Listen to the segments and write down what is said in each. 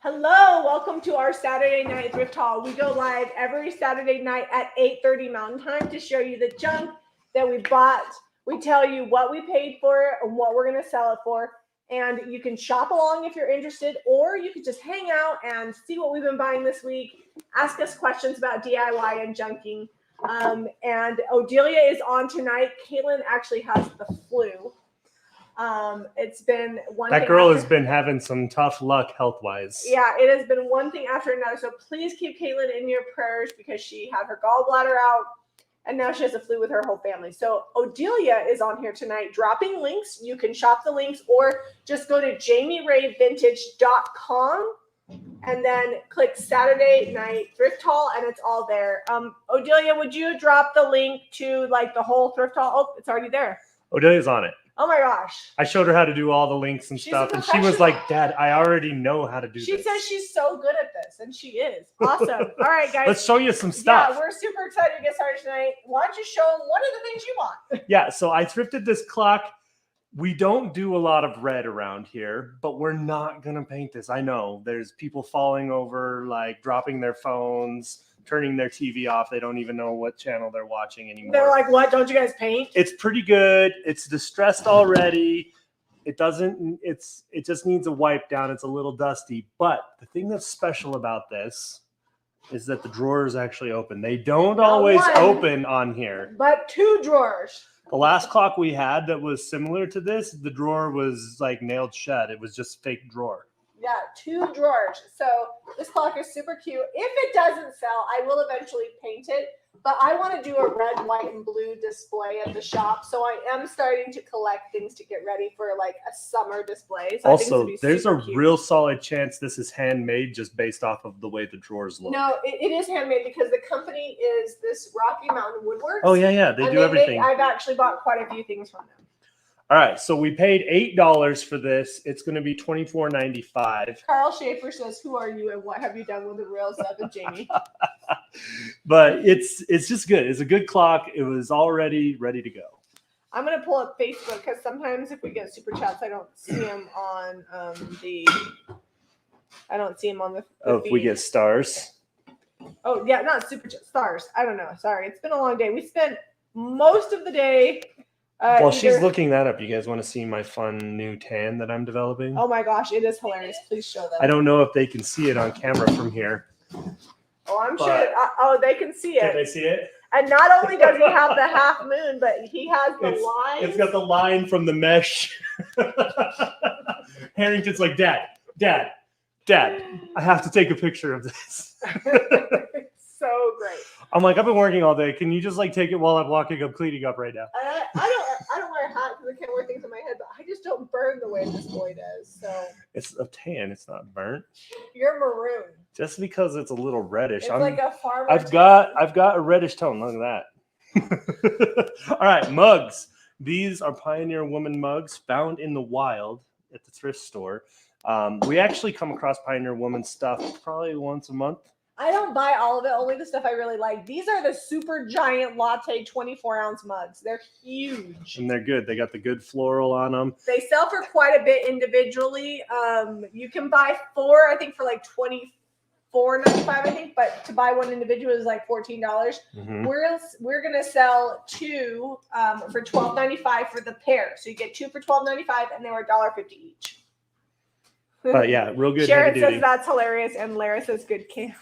Hello, welcome to our Saturday night thrift haul. We go live every Saturday night at 8:30 Mountain Time to show you the junk that we bought. We tell you what we paid for it and what we're going to sell it for. And you can shop along if you're interested, or you can just hang out and see what we've been buying this week. Ask us questions about DIY and junking. And Odelia is on tonight. Caitlin actually has the flu. It's been one that thing girl after, has been having some tough luck health-wise. Yeah, it has been one thing after another. So please keep Caitlin in your prayers because she had her gallbladder out and now she has a flu with her whole family. So Odelia is on here tonight dropping links. You can shop the links or just go to JamiRayVintage.com and then click Saturday night thrift haul and it's all there. Odelia, would you drop the link to like the whole thrift haul? Oh, it's already there. Odelia's on it. Oh my gosh. I showed her how to do all the links and stuff, and she was like, Dad, I already know how to do this. She says she's so good at this, and she is. Awesome. All right, guys. Let's show you some stuff. Yeah, we're super excited to get started tonight. Why don't you show them what are the things you want? Yeah, so I thrifted this clock. We don't do a lot of red around here, but we're not going to paint this. I know there's people falling over, like dropping their phones, turning their TV off. They don't even know what channel they're watching anymore. They're like, what? Don't you guys paint? It's pretty good. It's distressed already. It just needs a wipe down. It's a little dusty. But the thing that's special about this is that the drawer is actually open. They don't always open on here. But 2 drawers. The last clock we had that was similar to this, the drawer was like nailed shut. It was just fake drawer. Yeah, 2 drawers. So this clock is super cute. If it doesn't sell, I will eventually paint it. But I want to do a red, white, and blue display at the shop. So I am starting to collect things to get ready for like a summer display. So also, there's a real solid chance this is handmade just based off of the way the drawers look. No, it is handmade because the company is this Rocky Mountain Woodworks. Oh, yeah. They do everything. I've actually bought quite a few things from them. All right, so we paid $8 for this. It's going to be $24.95. Carl Schaefer says, "Who are you and what have you done with the real stuff?" And Jami. But it's just good. It's a good clock. It was already ready to go. I'm gonna pull up Facebook because sometimes if we get super chats, I don't see them on I don't see them on the if we get stars. Oh yeah, not super chats. Stars. I don't know. Sorry, it's been a long day. We spent most of the day. While she's looking that up, you guys want to see my fun new tan that I'm developing? Oh my gosh, it is hilarious. Please show them. I don't know if they can see it on camera from here. Oh, I'm sure. Oh, they can see it. Can they see it? And not only does he have the half moon, but he has the line. It's got the line from the mesh. Harrington's like, Dad, I have to take a picture of this. So great. I'm like, I've been working all day. Can you just like take it while I'm walking up, cleaning up right now? I don't wear a hat because I can't wear things on my head, but I just don't burn the way this boy does. So it's a tan. It's not burnt. You're maroon. Just because it's a little reddish. It's like a farmer. I've got a reddish tone. Look at that. All right, mugs. These are Pioneer Woman mugs found in the wild at the thrift store. We actually come across Pioneer Woman stuff probably once a month. I don't buy all of it, only the stuff I really like. These are the super giant latte 24-ounce mugs. They're huge. And they're good. They got the good floral on them. They sell for quite a bit individually. You can buy 4, I think, for like $24.95, I think. But to buy one individual is like $14. Mm-hmm. We're going to sell 2 for $12.95 for the pair. So you get 2 for $12.95, and they were $1.50 each. But yeah, real good. Sharon says that's hilarious, and Lara says good can.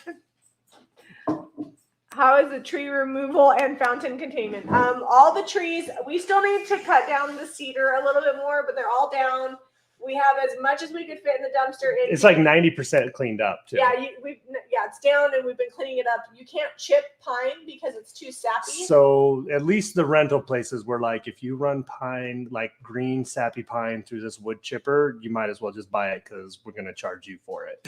How is the tree removal and fountain containment? All the trees, we still need to cut down the cedar a little bit more, but they're all down. We have as much as we could fit in the dumpster. It's like 90% cleaned up too. Yeah, it's down and we've been cleaning it up. You can't chip pine because it's too sappy. So at least the rental places were like, if you run pine, like green sappy pine through this wood chipper, you might as well just buy it because we're going to charge you for it.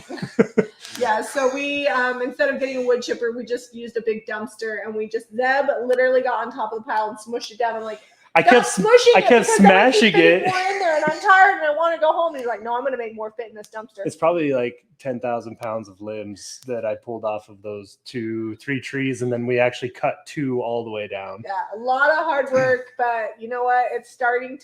Yeah, so we, instead of getting a wood chipper, we just used a big dumpster and Zeb literally got on top of the pile and smushed it down. I'm like, I kept smashing it. More in there, and I'm tired and I want to go home. And he's like, "No, I'm going to make more fit in this dumpster." It's probably like 10,000 pounds of limbs that I pulled off of those 2-3 trees, and then we actually cut 2 all the way down. Yeah, a lot of hard work, but you know what? It's starting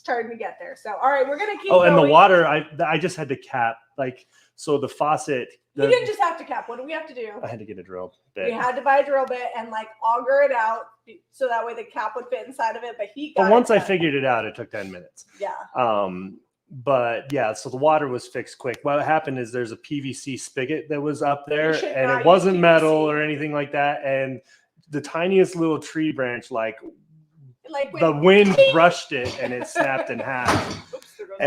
starting to get there. So, all right, we're gonna keep. Oh, and the going. water, I just had to cap, like, so the faucet. You didn't just have to cap. What do we have to do? I had to get a drill bit. We had to buy a drill bit and like auger it out so that way the cap would fit inside of it. But he got. But once I done. figured it out, it took 10 minutes. Yeah. But yeah, so the water was fixed quick. What happened is there's a PVC spigot that was up there, should and not it wasn't use metal PVC. or anything like that. And the tiniest little tree branch, like Like the wind brushed it, and it snapped in half. Oops, there goes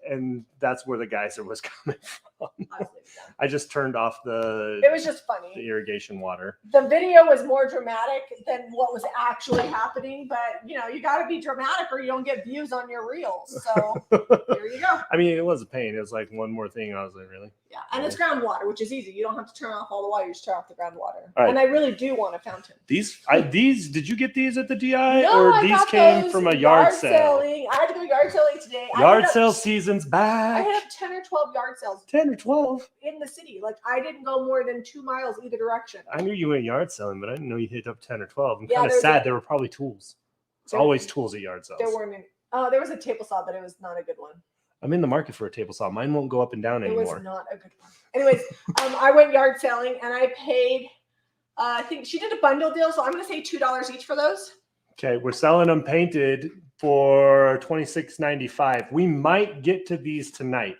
And that's where the geyser was coming from. that. I just turned off the It was just funny. irrigation water. The video was more dramatic than what was actually happening, but you know, you got to be dramatic or you don't get views on your reels. So there you go. I mean, it was a pain. It was like one more thing. I was like, really? Yeah, and it's groundwater, which is easy. You don't have to turn off all the water; you just turn off the groundwater. All right. And I really do want a fountain. These, did you get these at the DI, No, or I these got came those from a yard sale? selling. I had to go yard selling today. Yard sale season's I back. had 10 or 12 yard sales 10 or 12. in the city. Like I didn't go more than 2 miles either direction. I knew you went yard selling, but I didn't know you hit up 10 or 12. I'm Yeah, kind of there's sad. a- There were probably tools. It's There- always tools at yard sales. There weren't any. There was a table saw, but it was not a good one. I'm in the market for a table saw. Mine won't go up and down It anymore. was not a good one. Anyways, I went yard selling and I paid. I think she did a bundle deal, so I'm going to say $2 each for those. Okay, we're selling them painted for $26.95. We might get to these tonight.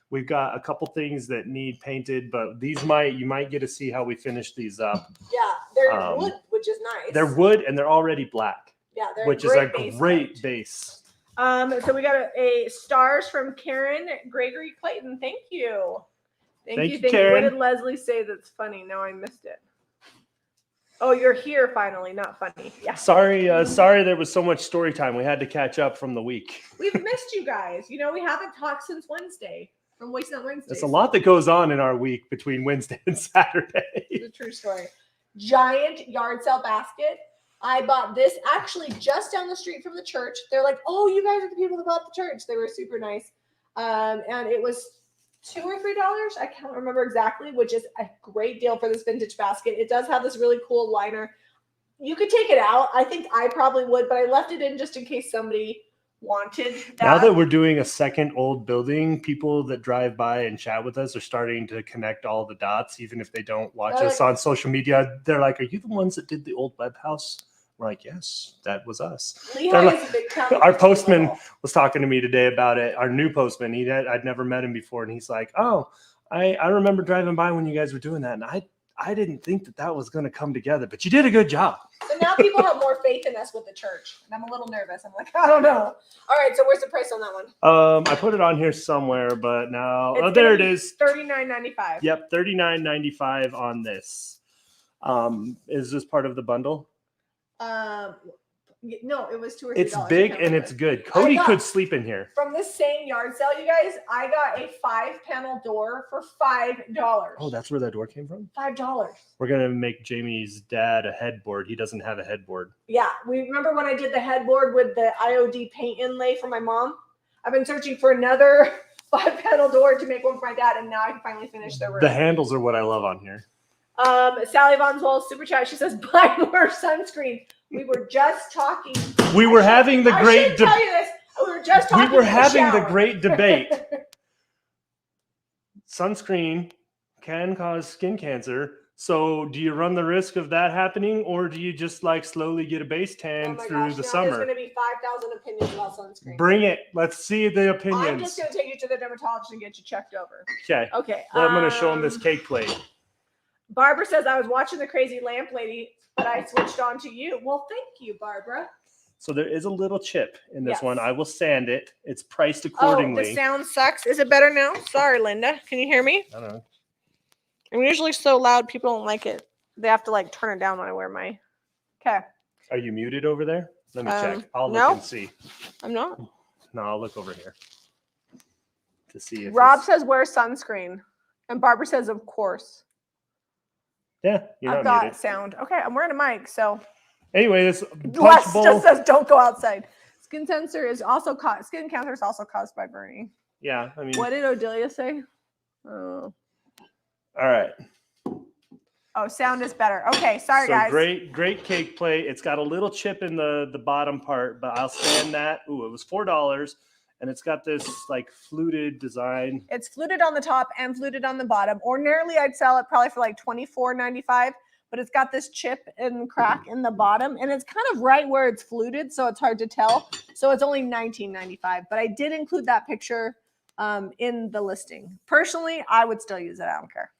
We've got a couple things that need painted, but you might get to see how we finish these up. Yeah, they're Um, wood, which is nice. They're wood and they're already black, yeah, they're which is a base great coat. base. So we got a stars from Karen Gregory Clayton. Thank you. Thank you, What Karen. did Leslie say that's funny? No, I missed it. Oh, you're here finally, not funny. Yeah. Sorry there was so much story time. We had to catch up from the week. We've missed you guys. You know, we haven't talked since Wednesday. From Wasting on Wednesday. There's a lot that goes on in our week between Wednesday and Saturday. It's a true story. Giant yard sale basket. I bought this actually just down the street from the church. They're like, oh, you guys are the people that bought the church. They were super nice. And it was $2 or $3. I can't remember exactly, which is a great deal for this vintage basket. It does have this really cool liner. You could take it out. I think I probably would, but I left it in just in case somebody wanted that. Now that we're doing a second old building, people that drive by and chat with us are starting to connect all the dots, even if they don't watch They're us on social media. They're like, are you the ones that did the old web house? We're like, yes, that was us. Lehigh like- is a big town. Our postman was talking to me today about it. Our new postman, I'd never met him before. And he's like, oh, I remember driving by when you guys were doing that. And I didn't think that was going to come together, but you did a good job. So now people have more faith in us with the church. And I'm a little nervous. I'm like, I don't know. All right, so where's the price on that one? I put it on here somewhere, but now, It's there it gonna be is. $39.95. Yep, $39.95 on this. Is this part of the bundle? No, it was $2 or $3. It's I big can't and remember. it's good. Cody got- could sleep in here. From this same yard sale, you guys, I got a 5-panel door for $5. Oh, that's where that door came from? $5. We're going to make Jamie's dad a headboard. He doesn't have a headboard. Yeah, we remember when I did the headboard with the IOD paint inlay for my mom. I've been searching for another 5-panel door to make one for my dad, and now I can finally finish the room. The handles are what I love on here. Sally Von's Wall super chat. She says, buy more sunscreen. We were just talking. We were having the I great should tell you this. We were just talking. we were in having the shower. great debate. Sunscreen can cause skin cancer. So do you run the risk of that happening, or do you just like slowly get a base tan Oh my through gosh, the now summer? There's going to be 5,000 opinions about sunscreen. Bring it. Let's see the I'm opinions. just going to take you to the dermatologist and get you checked over. Okay. Okay. Well, I'm going to show him this cake plate. Barbara says, I was watching the Crazy Lamp Lady, but I switched on to you. Well, thank you, Barbara. So there is a little chip in this Yes. one. I will sand it. It's priced Oh, accordingly. the sound sucks. Is it better now? Sorry, Linda. Can you hear me? I don't know. I'm usually so loud, people don't like it. They have to like turn it down when I wear my. Okay. Are you muted over there? Let me check. I'll look no. and see. I'm not. No, I'll look over here to see if Rob it's- says, wear sunscreen. And Barbara says, of course. Yeah, you're I've not got muted. sound. Okay, I'm wearing a mic, so. Anyway, this Les punch bowl. just says, don't go outside. Skin cancer is also skin cancer is also caused by burning. Yeah, I mean, What did Odelia say? Oh. all right. Oh, sound is better. Okay, sorry so guys. great cake plate. It's got a little chip in the bottom part, but I'll stand that. Ooh, it was $4, and it's got this like fluted design. It's fluted on the top and fluted on the bottom. Ordinarily, I'd sell it probably for like $24.95, but it's got this chip and crack in the bottom, and it's kind of right where it's fluted, so it's hard to tell. So it's only $19.95, but I did include that picture in the listing. Personally, I would still use it. I don't care.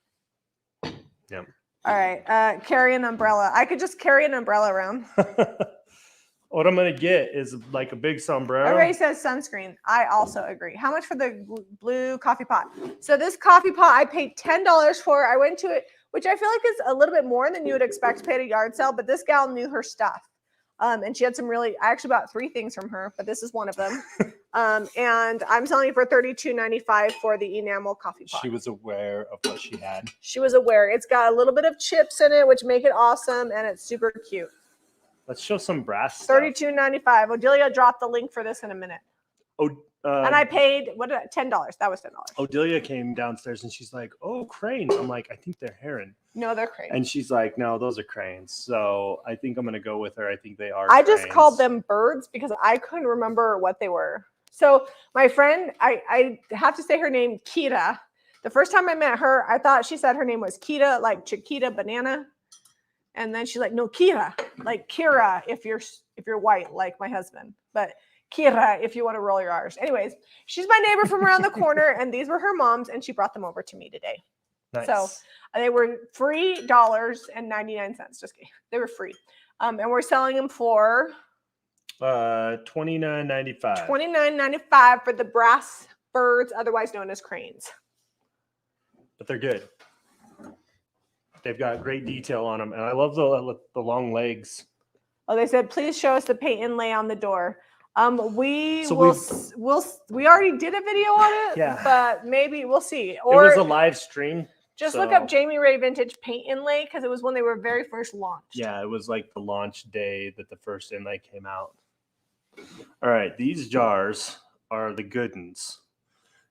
Yep. All right, carry an umbrella. I could just carry an umbrella around. What I'm gonna get is like a big sombrero. Everybody says sunscreen. I also agree. How much for the blue coffee pot? So this coffee pot I paid $10 for. I went to it, which I feel like is a little bit more than you would expect to pay at a yard sale, but this gal knew her stuff. And she had some really, I actually bought 3 things from her, but this is one of them. And I'm selling it for $32.95 for the enamel coffee pot. She was aware of what she had. She was aware. It's got a little bit of chips in it, which make it awesome, and it's super cute. Let's show some brass stuff. $32.95. Odelia dropped the link for this in a minute. And I paid $10. That was $10. Odelia came downstairs and she's like, "Oh, cranes." I'm like, "I think they're heron." No, they're cranes. And she's like, "No, those are cranes." So I think I'm gonna go with her. I think they are. I just called them birds because I couldn't remember what they were. So my friend, I have to say her name, Kira. The first time I met her, I thought she said her name was Kita, like Chiquita banana. And then she's like, "No, Kira, like Kira if you're white, like my husband, but Kira if you want to roll your R's." Anyways, she's my neighbor from around the corner, and these were her moms, and she brought them over to me today. Nice. So they were $3.99. Just kidding. They were free. And we're selling them for $29.95. $29.95 for the brass birds, otherwise known as cranes. But they're good. They've got great detail on them, and I love the long legs. Oh, they said, "Please show us the paint inlay on the door." We already did a video on it, Yeah. but maybe we'll see. Or it was a live stream. Just look up Jami Ray Vintage paint inlay because it was when they were very first launched. Yeah, it was like the launch day that the first inlay came out. All right, these jars are the good ones.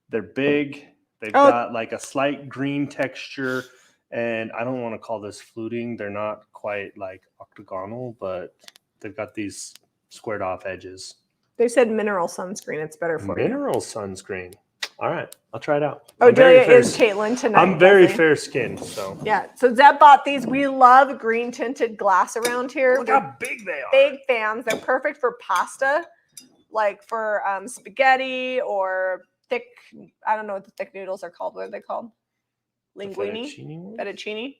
They're big. They've got like a slight green texture. And I don't want to call this fluting. They're not quite like octagonal, but they've got these squared off edges. They said mineral sunscreen. It's better for mineral sunscreen. All right, I'll try it out. Odelia is Caitlin tonight. I'm very fair skinned, so. Yeah, so Zeb bought these. We love green tinted glass around here. Look how big they are. Big fans. They're perfect for pasta, like for spaghetti or thick, I don't know what the thick noodles are called. What are they called? Linguine? Fettuccine?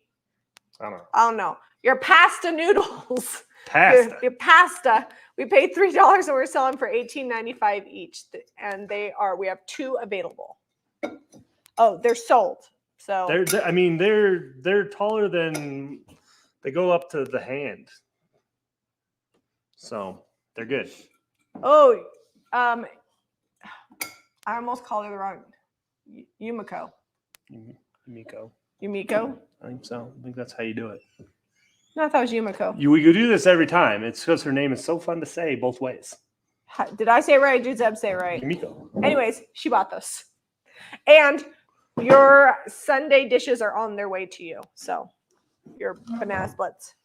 I don't know. Your pasta noodles. Pasta. Your pasta. We paid $3 and we're selling for $18.95 each. And we have 2 available. Oh, they're sold. So they're taller than, they go up to the hand. So they're good. Oh, I almost called her the wrong. Yumiko. Yumiko? I think so. I think that's how you do it. No, I thought it was Yumiko. We do this every time. It's because her name is so fun to say both ways. Did I say it right? Did Zeb say it right? Yumiko. Anyways, she bought those. And your Sunday dishes are on their way to you. So your banana splits.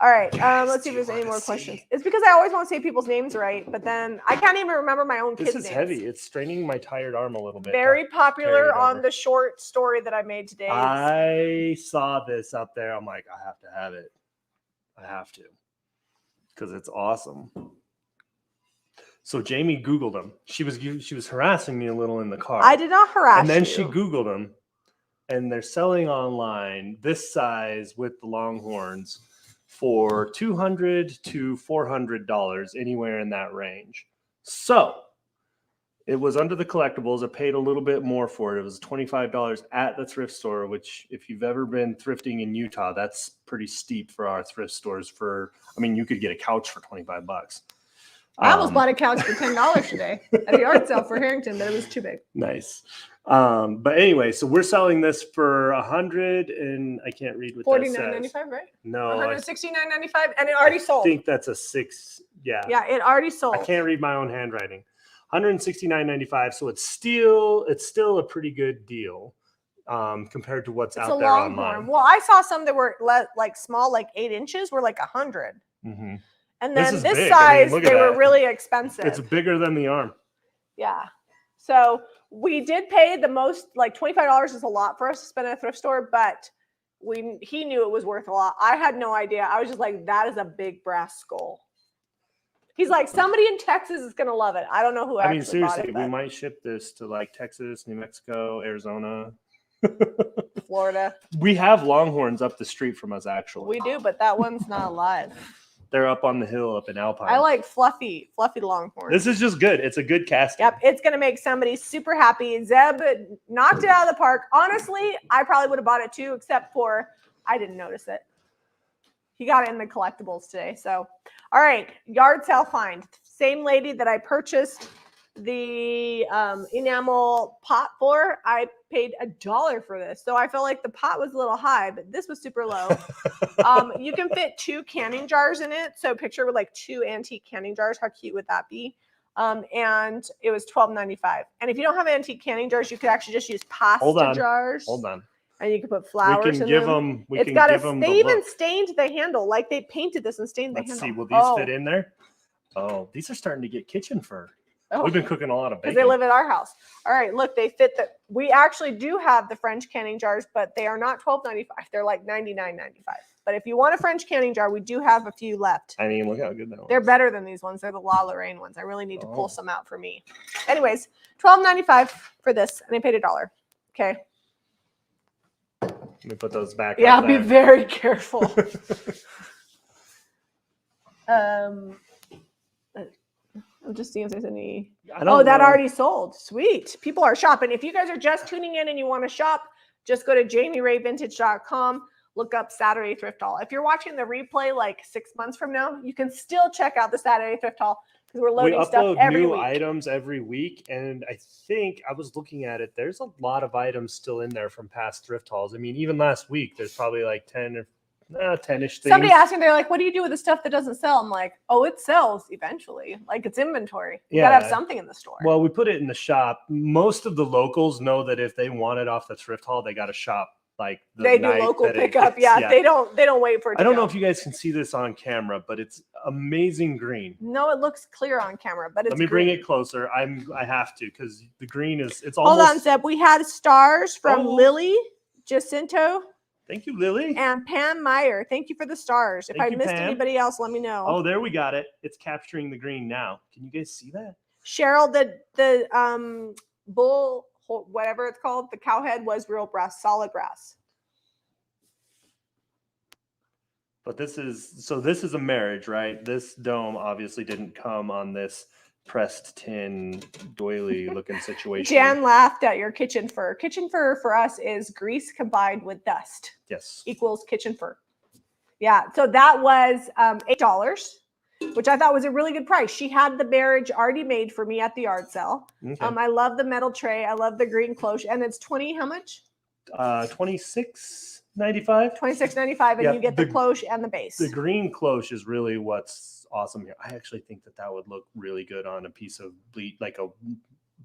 All right. Let's see if there's any more questions. It's because I always want to say people's names right, but then I can't even remember my own kids' names. This is heavy. It's straining my tired arm a little bit. Very popular on the short story that I made today. I saw this up there. I'm like, I have to have it. I have to. Because it's awesome. So Jami Googled them. She was harassing me a little in the car. I did not harass And then you. she Googled them. And they're selling online this size with the Longhorns for $200 to $400, anywhere in that range. So it was under the collectibles. I paid a little bit more for it. It was $25 at the thrift store, which if you've ever been thrifting in Utah, that's pretty steep for our thrift stores. You could get a couch for $25. I almost bought a couch for $10 today at a yard sale for Harrington, but it was too big. Nice. But anyway, so we're selling this for $100 and I can't read what that says. $49.95, right? No, $169.95, and it already sold. I think that's a 6. Yeah. Yeah, it already sold. I can't read my own handwriting. $169.95. So it's still a pretty good deal. compared to what's It's out a there longhorn. online. Well, I saw some that were like small, like 8 inches, were like 100. Mm-hmm. And This then is this big. I mean, size, look at they were that. really expensive. It's bigger than the arm. Yeah. So we did pay the most, like $25 is a lot for us to spend at a thrift store, but he knew it was worth a lot. I had no idea. I was just like, that is a big brass skull. He's like, somebody in Texas is going to love it. I don't know who I mean, actually bought seriously, it, we but might ship this to like Texas, New Mexico, Arizona. Florida. We have longhorns up the street from us, actually. We do, but that one's not alive. They're up on the hill up in Alpine. I like fluffy longhorns. This is just good. It's a good casting. Yep, it's going to make somebody super happy. Zeb knocked it out of the park. Honestly, I probably would have bought it too, except for I didn't notice it. He got it in the collectibles today. So, all right, yard sale find. Same lady that I purchased the enamel pot for. I paid $1 for this. So I felt like the pot was a little high, but this was super low. You can fit 2 canning jars in it. So picture with like 2 antique canning jars. How cute would that be? And it was $12.95. And if you don't have antique canning jars, you could actually just use pasta jars. Hold on. And you can put flowers in them. It's got they even stained the handle. Like they painted this and stained the handle. Let's see. Will these fit in there? Oh, these are starting to get kitchen fur. Oh, we've been cooking a lot of bacon. Because they live at our house. All right, look, they fit we actually do have the French canning jars, but they are not $12.95. They're like $99.95. But if you want a French canning jar, we do have a few left. I mean, look how good that one. They're better than these ones. They're the La Lorraine ones. I really need to pull some out for me. Anyways, $12.95 for this, and I paid $1. Okay. Let me put those back. Yeah, be very careful. I'm just seeing if there's any. That already sold. Sweet. People are shopping. If you guys are just tuning in and you want to shop, just go to JamiRayVintage.com. Look up Saturday Thrift Haul. If you're watching the replay like 6 months from now, you can still check out the Saturday Thrift Haul because we're loading stuff every week. We upload new items every week, and I think I was looking at it. There's a lot of items still in there from past thrift hauls. I mean, even last week, there's probably like 10 or 10-ish things. Somebody asked me, they're like, what do you do with the stuff that doesn't sell? I'm like, oh, it sells eventually. Like, it's inventory. You gotta have something in the store. Well, we put it in the shop. Most of the locals know that if they want it off the thrift haul, they got to shop like the they do local pickup. Yeah, they don't wait for it. I don't know if you guys can see this on camera, but it's amazing green. No, it looks clear on camera, but it's Let me green. bring it closer. I have to because the green is it's almost. Hold on, Zeb. We had stars from Lily Jacinto. Thank you, Lily. And Pam Meyer. Thank you for the stars. If I missed anybody else, let me know. Oh, there we got it. It's capturing the green now. Can you guys see that? Cheryl, the bull, whatever it's called, the cow head was real brass, solid brass. But this is a marriage, right? This dome obviously didn't come on this pressed tin doily looking situation. Jan laughed at your kitchen fur. Kitchen fur for us is grease combined with dust. Yes. Equals kitchen fur. Yeah. So that was $8, which I thought was a really good price. She had the marriage already made for me at the yard sale. Okay. I love the metal tray. I love the green cloche. And it's how much? $26.95. $26.95, and you get the cloche and the base. The green cloche is really what's awesome here. I actually think that would look really good on a piece of like a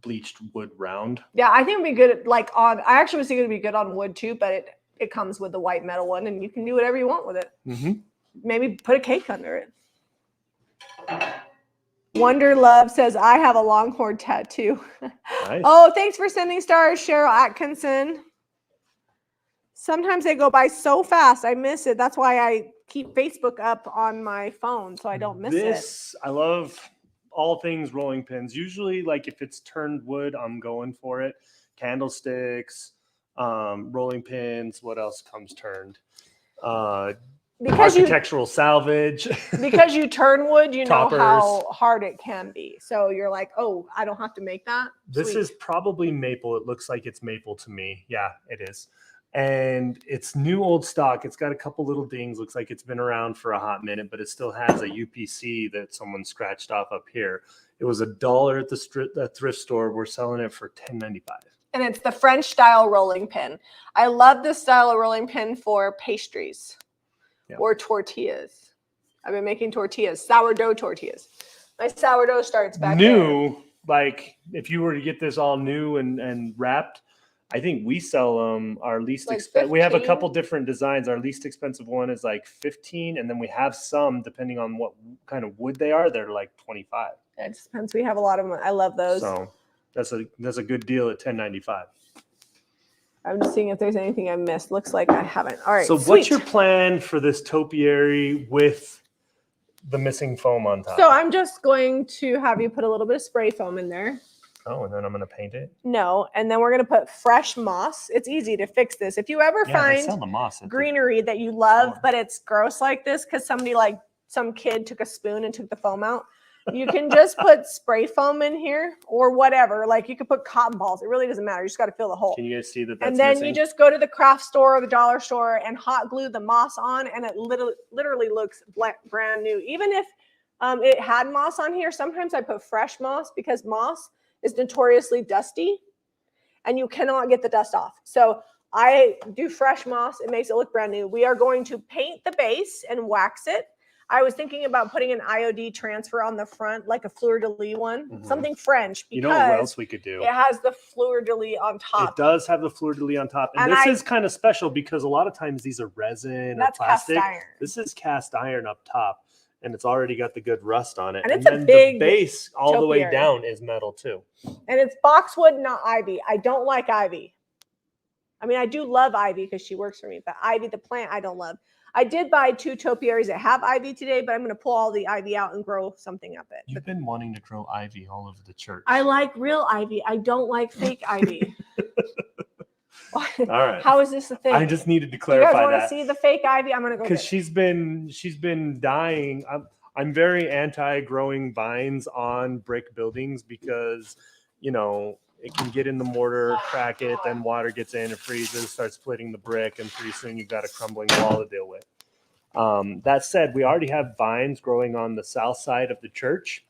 bleached wood round. Yeah, I think it'd be good I actually was thinking it'd be good on wood too, but it comes with the white metal one, and you can do whatever you want with it. Mm-hmm. Maybe put a cake under it. Wonder Love says, I have a Longhorn tattoo. Nice. Oh, thanks for sending stars, Cheryl Atkinson. Sometimes they go by so fast, I miss it. That's why I keep Facebook up on my phone so I don't miss it. I love all things rolling pins. Usually, like if it's turned wood, I'm going for it. Candlesticks, rolling pins. What else comes turned? Architectural salvage. Because you turn wood, you know how hard it can be. So you're like, oh, I don't have to make that. This is probably maple. It looks like it's maple to me. Yeah, it is. And it's new old stock. It's got a couple little dings. Looks like it's been around for a hot minute, but it still has a UPC that someone scratched off up here. It was $1 at the thrift store. We're selling it for $10.95. And it's the French style rolling pin. I love this style of rolling pin for pastries or tortillas. I've been making tortillas, sourdough tortillas. My sourdough starts back new. There. Like if you were to get this all new and wrapped, I think we sell them our least Like expensive. We have a 15? couple different designs. Our least expensive one is like 15, and then we have some depending on what kind of wood they are. They're like 25. It just depends. We have a lot of them. I love those. So that's a good deal at $10.95. I'm just seeing if there's anything I missed. Looks like I haven't. All right. So sweet. what's your plan for this topiary with the missing foam on top? So I'm just going to have you put a little bit of spray foam in there. Oh, and then I'm going to paint it? No, and then we're going to put fresh moss. It's easy to fix this. If you ever They find sell the moss at greenery that you love, store. but it's gross like this because somebody, like some kid, took a spoon and took the foam out, you can just put spray foam in here or whatever. Like you could put cotton balls. It really doesn't matter. You just got to fill the hole. Can you guys see that that's And then missing? you just go to the craft store or the dollar store and hot glue the moss on, and it literally looks brand new. Even if it had moss on here, sometimes I put fresh moss because moss is notoriously dusty and you cannot get the dust off. So I do fresh moss. It makes it look brand new. We are going to paint the base and wax it. I was thinking about putting an IOD transfer on the front, like a fleur-de-lis one, something French, because you know what else we could do? it has the fleur-de-lis on top. It does have the fleur-de-lis on top. And this is kind of special because a lot of times these are resin or plastic. Cast iron. This is cast iron up top, and it's already got the good rust on it. And it's then a big the base all the way topiary. down is metal too. And it's boxwood, not ivy. I don't like ivy. I mean, I do love ivy because she works for me, but ivy, the plant, I don't love. I did buy 2 topiaries that have ivy today, but I'm going to pull all the ivy out and grow something up it. You've been wanting to grow ivy all over the church. I like real ivy. I don't like fake ivy. All right. How is this a thing? I just needed to You clarify guys want to that. see the fake ivy? I'm going to go Because get it. she's been dying. I'm very anti growing vines on brick buildings because, you know, it can get in the mortar, crack it, then water gets in, it freezes, starts splitting the brick, and pretty soon you've got a crumbling wall to deal with. That said, we already have vines growing on the south side of the church,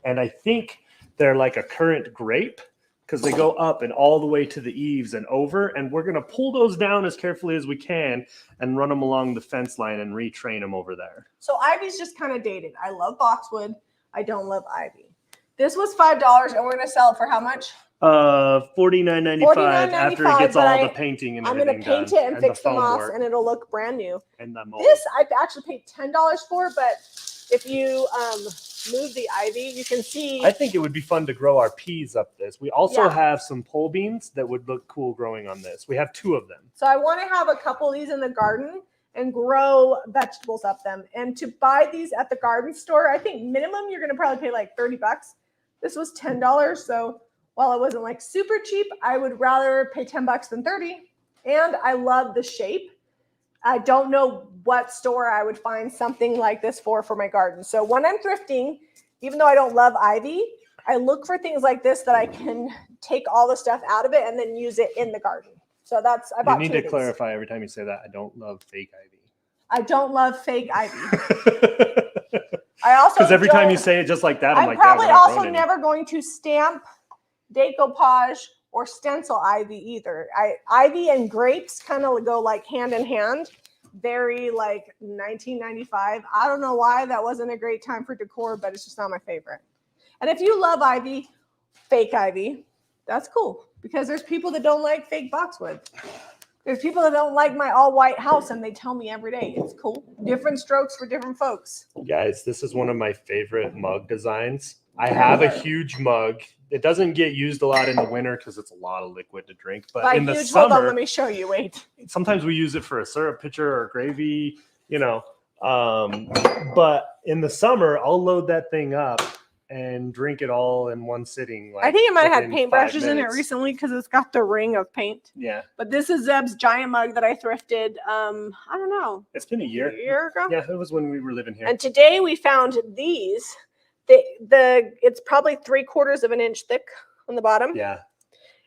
and I think they're like a currant grape because they go up and all the way to the eaves and over, and we're going to pull those down as carefully as we can and run them along the fence line and retrain them over there. So ivy's just kind of dated. I love boxwood. I don't love ivy. This was $5, and we're going to sell it for how much? $49.95 after it gets all the painting and everything done. I'm going to paint it and fix the moss, work. and it'll look brand new. And the mold. This I've actually paid $10 for, but if you move the ivy, you can see. I think it would be fun to grow our peas up this. We also have some pole beans that would look cool growing on this. We have 2 of them. So I want to have a couple of these in the garden and grow vegetables up them. And to buy these at the garden store, I think minimum you're going to probably pay like $30. This was $10, so while it wasn't like super cheap, I would rather pay $10 than $30. And I love the shape. I don't know what store I would find something like this for my garden. So when I'm thrifting, even though I don't love ivy, I look for things like this that I can take all the stuff out of it and then use it in the garden. So that's I bought You 2 need of to these. clarify every time you say that. I don't love fake ivy. I don't love fake ivy. I also because every time you say it just like that, I'm like, probably yeah, we're not also growing any. never going to stamp, decoupage, or stencil ivy either. Ivy and grapes kind of go like hand in hand. Very like 1995. I don't know why that wasn't a great time for decor, but it's just not my favorite. And if you love ivy, fake ivy, that's cool because there's people that don't like fake boxwood. There's people that don't like my all white house and they tell me every day it's cool. Different strokes for different folks. Guys, this is one of my favorite mug designs. I have a huge mug. It doesn't get used a lot in the winter because it's a lot of liquid to drink. But By in the huge, summer, hold on, let me show you. Wait. sometimes we use it for a syrup pitcher or gravy, you know. But in the summer, I'll load that thing up and drink it all in one sitting. Like, I think it might have had within paintbrushes 5 in it minutes. recently because it's got the ring of paint. Yeah. But this is Zeb's giant mug that I thrifted, I don't know, It's been a year. a year ago. Yeah, it was when we were living here. And today we found these. It's probably 3/4 of an inch thick on the bottom. Yeah.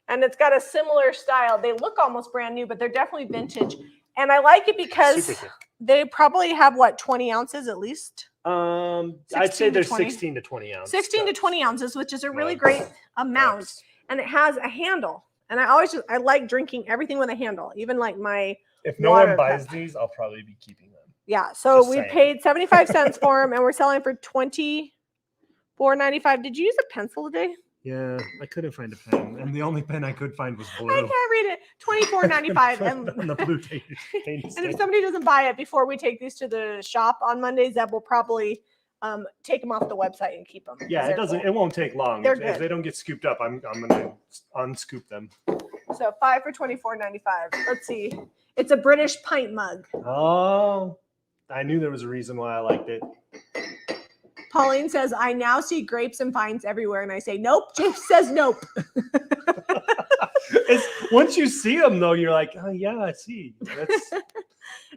And it's got a similar style. They look almost brand new, but they're definitely vintage. And I like it because Super thick. they probably have, 20 ounces at least? I'd 16 say to they're 20. 16 to 20 ounces. 16 to 20 ounces, which is a really Mugs. great amount. Cups. And it has a handle. And I like drinking everything with a handle, even like my If no water one buys cup. these, I'll probably be keeping them. Yeah, so Just we saying. paid 75 cents for them, and we're selling for $24.95. Did you use a pencil today? Yeah, I couldn't find a pen, and the only pen I could find was blue. I can't read it. $24.95. On the blue paint And stick. if somebody doesn't buy it before we take these to the shop on Mondays, that will probably take them off the website and keep them. Yeah, it doesn't. Cool. It won't take long. They're If good. they don't get scooped up, I'm gonna unscoop them. So 5 for $24.95. Let's see. It's a British pint mug. Oh, I knew there was a reason why I liked it. Pauline says, I now see grapes and vines everywhere. And I say, nope. James says nope. Once you see them, though, you're like, oh, yeah, I see.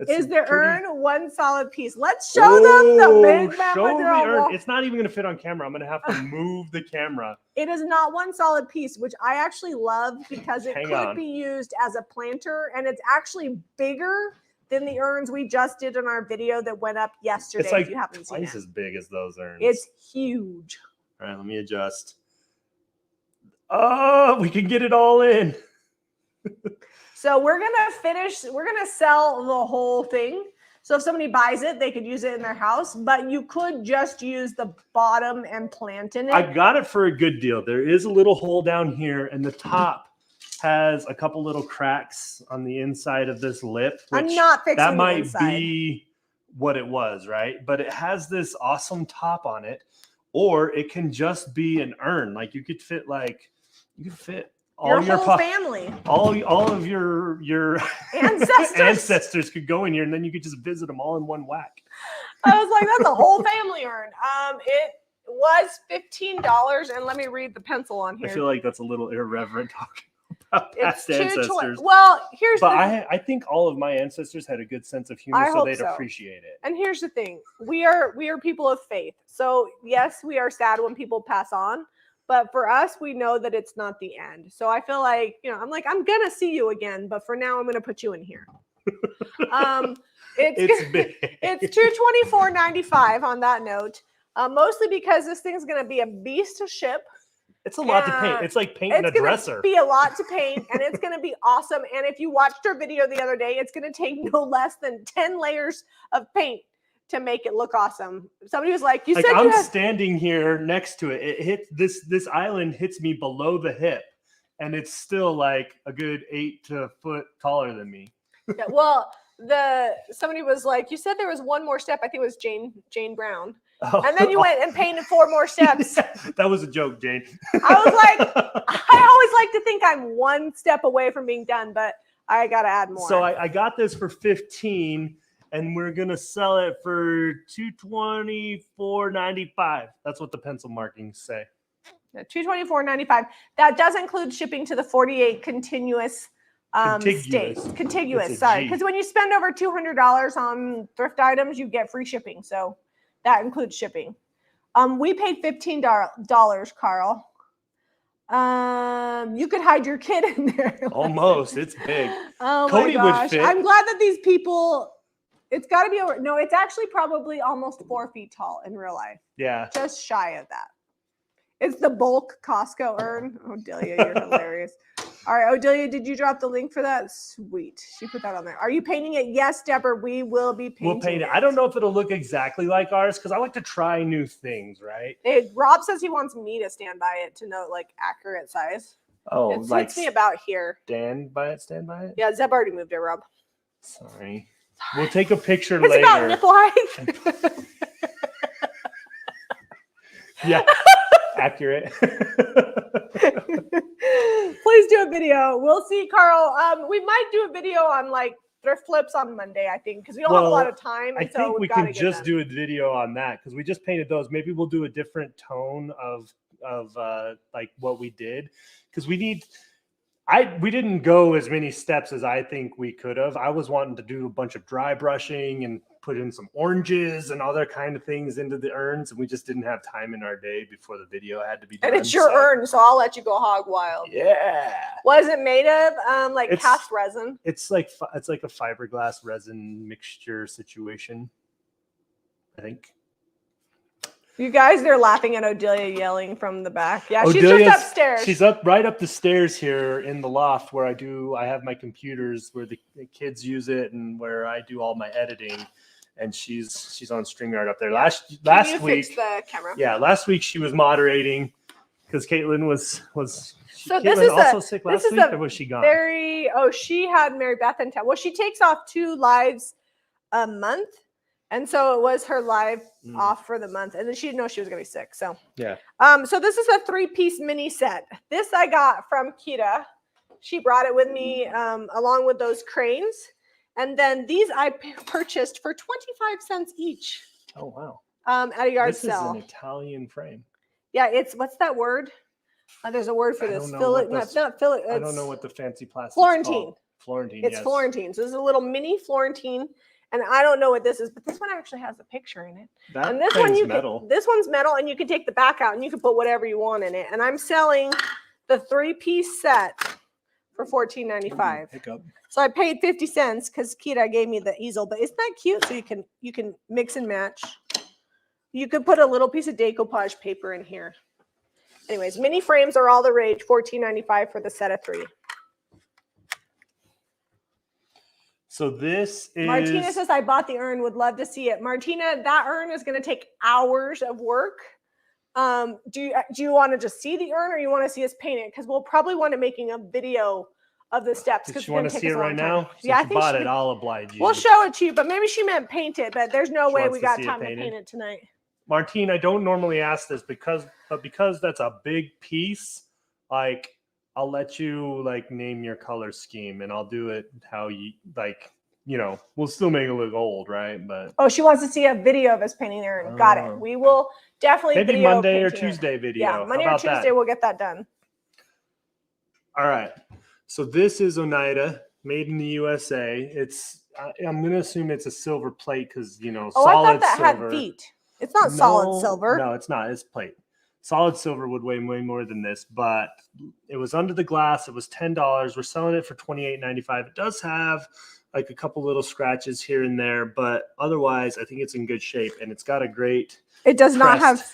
Is the urn one solid piece? Let's show them the big map. Show the urn. It's not even going to fit on camera. I'm going to have to move the camera. It is not one solid piece, which I actually love because it Hang could on. be used as a planter. And it's actually bigger than the urns we just did in our video that went up yesterday. It's like if you haven't seen twice it. as big as those urns. It's huge. All right, let me adjust. Oh, we can get it all in. So we're gonna sell the whole thing. So if somebody buys it, they could use it in their house, but you could just use the bottom and plant in it. I got it for a good deal. There is a little hole down here, and the top has a couple little cracks on the inside of this lip. I'm not fixing that the might inside. be what it was, right? But it has this awesome top on it, or it can just be an urn. Like you could fit all your whole family, all of your ancestors could go in here, and then you could just visit them all in one whack. I was like, that's a whole family urn. It was $15, and let me read the pencil on here. I feel like that's a little irreverent talking about past It's ancestors. Well, here's but I think all of my ancestors had a good sense of humor, so they'd appreciate it. And here's the thing: we are people of faith. So yes, we are sad when people pass on, but for us, we know that it's not the end. So I feel like, I'm gonna see you again, but for now, I'm gonna put you in here. It's big. It's $224.95 on that note. Mostly because this thing's gonna be a beast to ship. It's a lot to paint. It's like painting a dresser. It's going to be a lot to paint, and it's going to be awesome. And if you watched our video the other day, it's going to take no less than 10 layers of paint to make it look awesome. Somebody was like, I'm standing here next to it. It hits this island hits me below the hip, and it's still like a good 8 foot taller than me. Yeah, well, somebody was like, you said there was one more step. I think it was Jane Brown. Oh. And then you went and painted 4 more steps. Yeah, that was a joke, Jane. I was like, I always like to think I'm one step away from being done, but I got to add more. So I got this for $15, and we're going to sell it for $224.95. That's what the pencil markings say. Yeah, $224.95. That does include shipping to the 48 contiguous states. Contiguous, sorry. Because when you spend over $200 on thrift items, you get free shipping. So that includes shipping. We paid $15, Carl. You could hide your kid in there. Almost. It's big. Oh Cody my gosh. would fit. I'm glad that these people, it's got to be over. No, it's actually probably almost 4 feet tall in real life. Yeah. Just shy of that. It's the bulk Costco urn. Oh, Delia, you're hilarious. All right, Odelia, did you drop the link for that? Sweet. She put that on there. Are you painting it? Yes, Deborah, we will be painting We'll paint it. I don't know if it'll look exactly like ours because I like to try new things, right? Rob says he wants me to stand by it to know like accurate size. Oh, it fits me about here. Stand by it? Yeah, Zeb already moved it, Rob. Sorry. We'll take a picture it's later. It's about nipple height. Yeah. Accurate. Please do a video. We'll see, Carl. We might do a video on like thrift flips on Monday, I think, because we don't have a lot of time. I think we can just do a video on that because we just painted those. Maybe we'll do a different tone of like what we did because we didn't go as many steps as I think we could have. I was wanting to do a bunch of dry brushing and put in some oranges and other kind of things into the urns, and we just didn't have time in our day before the video had to be done. And it's your urn, so I'll let you go hog wild. Yeah. What is it made of? It's cast resin. It's like a fiberglass resin mixture situation, I think. You guys, they're laughing at Odelia yelling from the back. Yeah, she's just upstairs. She's right up the stairs here in the loft where I have my computers where the kids use it and where I do all my editing. And she's on StreamYard up there. Last week, fix the camera? Yeah, last week she was moderating, because Caitlin was So Caitlin this is also sick last week, or was she gone? She had Mary Beth in town. Well, she takes off 2 lives a month, and so it was her live off for the month, and then she didn't know she was gonna be sick. So yeah. So this is a 3-piece mini set. This I got from Kita. She brought it with me along with those cranes, and then these I purchased for 25 cents each. Oh wow. At a yard this sale. This is an Italian frame. Yeah, it's what's that word? There's a word for this. Not fillet. I don't know what the fancy plastic. Florentine. Florentine. It's Florentine. So this is a little mini Florentine, and I don't know what this is, but this one actually has a picture in it. And this one this one's metal, and you can take the back out and you can put whatever you want in it. And I'm selling the 3-piece set for $14.95. So I paid 50 cents because Kita gave me the easel. But isn't that cute? So you can mix and match. You could put a little piece of decoupage paper in here. Anyways, mini frames are all the rage. $14.95 for the set of 3. So this is Martina says, I bought the urn, would love to see it. Martina, that urn is going to take hours of work. Do you want to just see the urn, or you want to see us paint it? Because we'll probably want to making a video of the steps. Does she want to see it right now? Yeah, I think bought it. I'll oblige you. We'll show it to you, but maybe she meant paint it. But there's no way we got time to paint it tonight. Martine, I don't normally ask this because that's a big piece. Like, I'll let you like name your color scheme, and I'll do it how you like. You know, we'll still make it look old, right? But she wants to see a video of us painting the urn. Got it. We will definitely maybe Monday or Tuesday video. Yeah, Monday or Tuesday we'll get that done. All right. So this is Oneida, made in the USA. I'm gonna assume it's a silver plate because solid silver. I thought that had feet. It's not solid silver. No, it's not. It's plate. Solid silver would weigh way more than this, but it was under the glass. It was $10. We're selling it for $28.95. It does have like a couple little scratches here and there, but otherwise I think it's in good shape, and it's got a great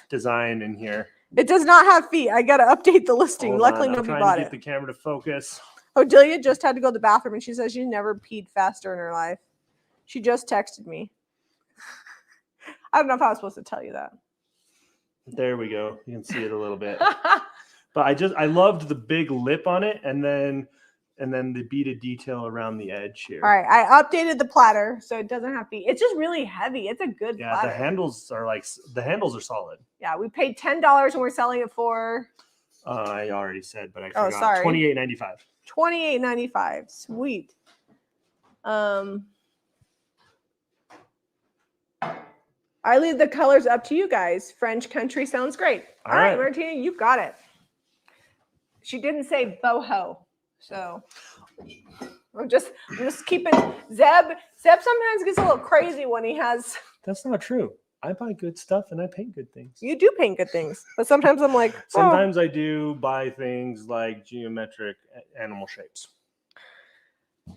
design in here. It does not have feet. I got to update the listing. Luckily nobody bought it. Get the camera to focus. Odelia just had to go to the bathroom, and she says she never peed faster in her life. She just texted me. I don't know if I was supposed to tell you that. There we go. You can see it a little bit. But I loved the big lip on it, and then the beaded detail around the edge here. All right, I updated the platter so it doesn't have feet. It's just really heavy. It's a good platter. The handles are solid. Yeah, we paid $10 and we're selling it for. I already said, but I forgot. Sorry. $28.95. $28.95. Sweet. I leave the colors up to you guys. French country sounds great. All right, Martina, you've got it. She didn't say boho. So I'm just keeping Zeb sometimes gets a little crazy when he has. That's not true. I buy good stuff and I paint good things. You do paint good things, but sometimes I'm like. Sometimes I do buy things like geometric animal shapes.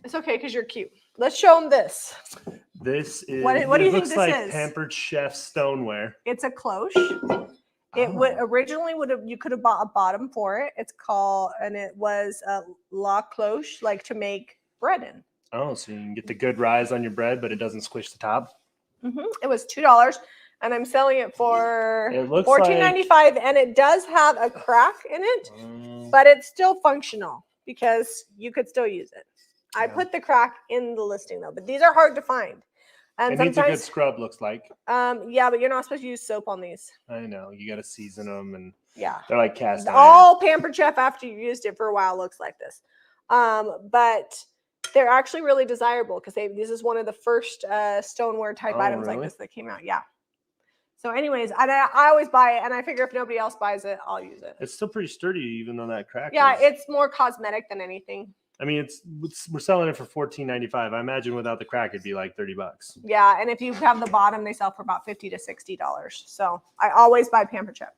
It's okay because you're cute. Let's show them this. This is what do you think this like is? Pampered Chef stoneware. It's a cloche. It would originally you could have bought a bottom for it. It's called, and it was a la cloche, like to make bread in. Oh, so you can get the good rise on your bread, but it doesn't squish the top. It was $2, and I'm selling it for $14.95, and it does have a crack in it, but it's still functional because you could still use it. Yeah. I put the crack in the listing though, but these are hard to find. And sometimes, needs a good scrub, looks like. Yeah, but you're not supposed to use soap on these. I know. You got to season them, and yeah, they're like cast iron. All Pampered Chef after you used it for a while looks like this. But they're actually really desirable because this is one of the first stoneware type items like this that came out. Yeah. So anyways, I always buy it, and I figure if nobody else buys it, I'll use it. It's still pretty sturdy, even though that crack. Yeah, it's more cosmetic than anything. I mean, we're selling it for $14.95. I imagine without the crack, it'd be like $30. Yeah, and if you have the bottom, they sell for about $50 to $60. So I always buy Pampered Chef.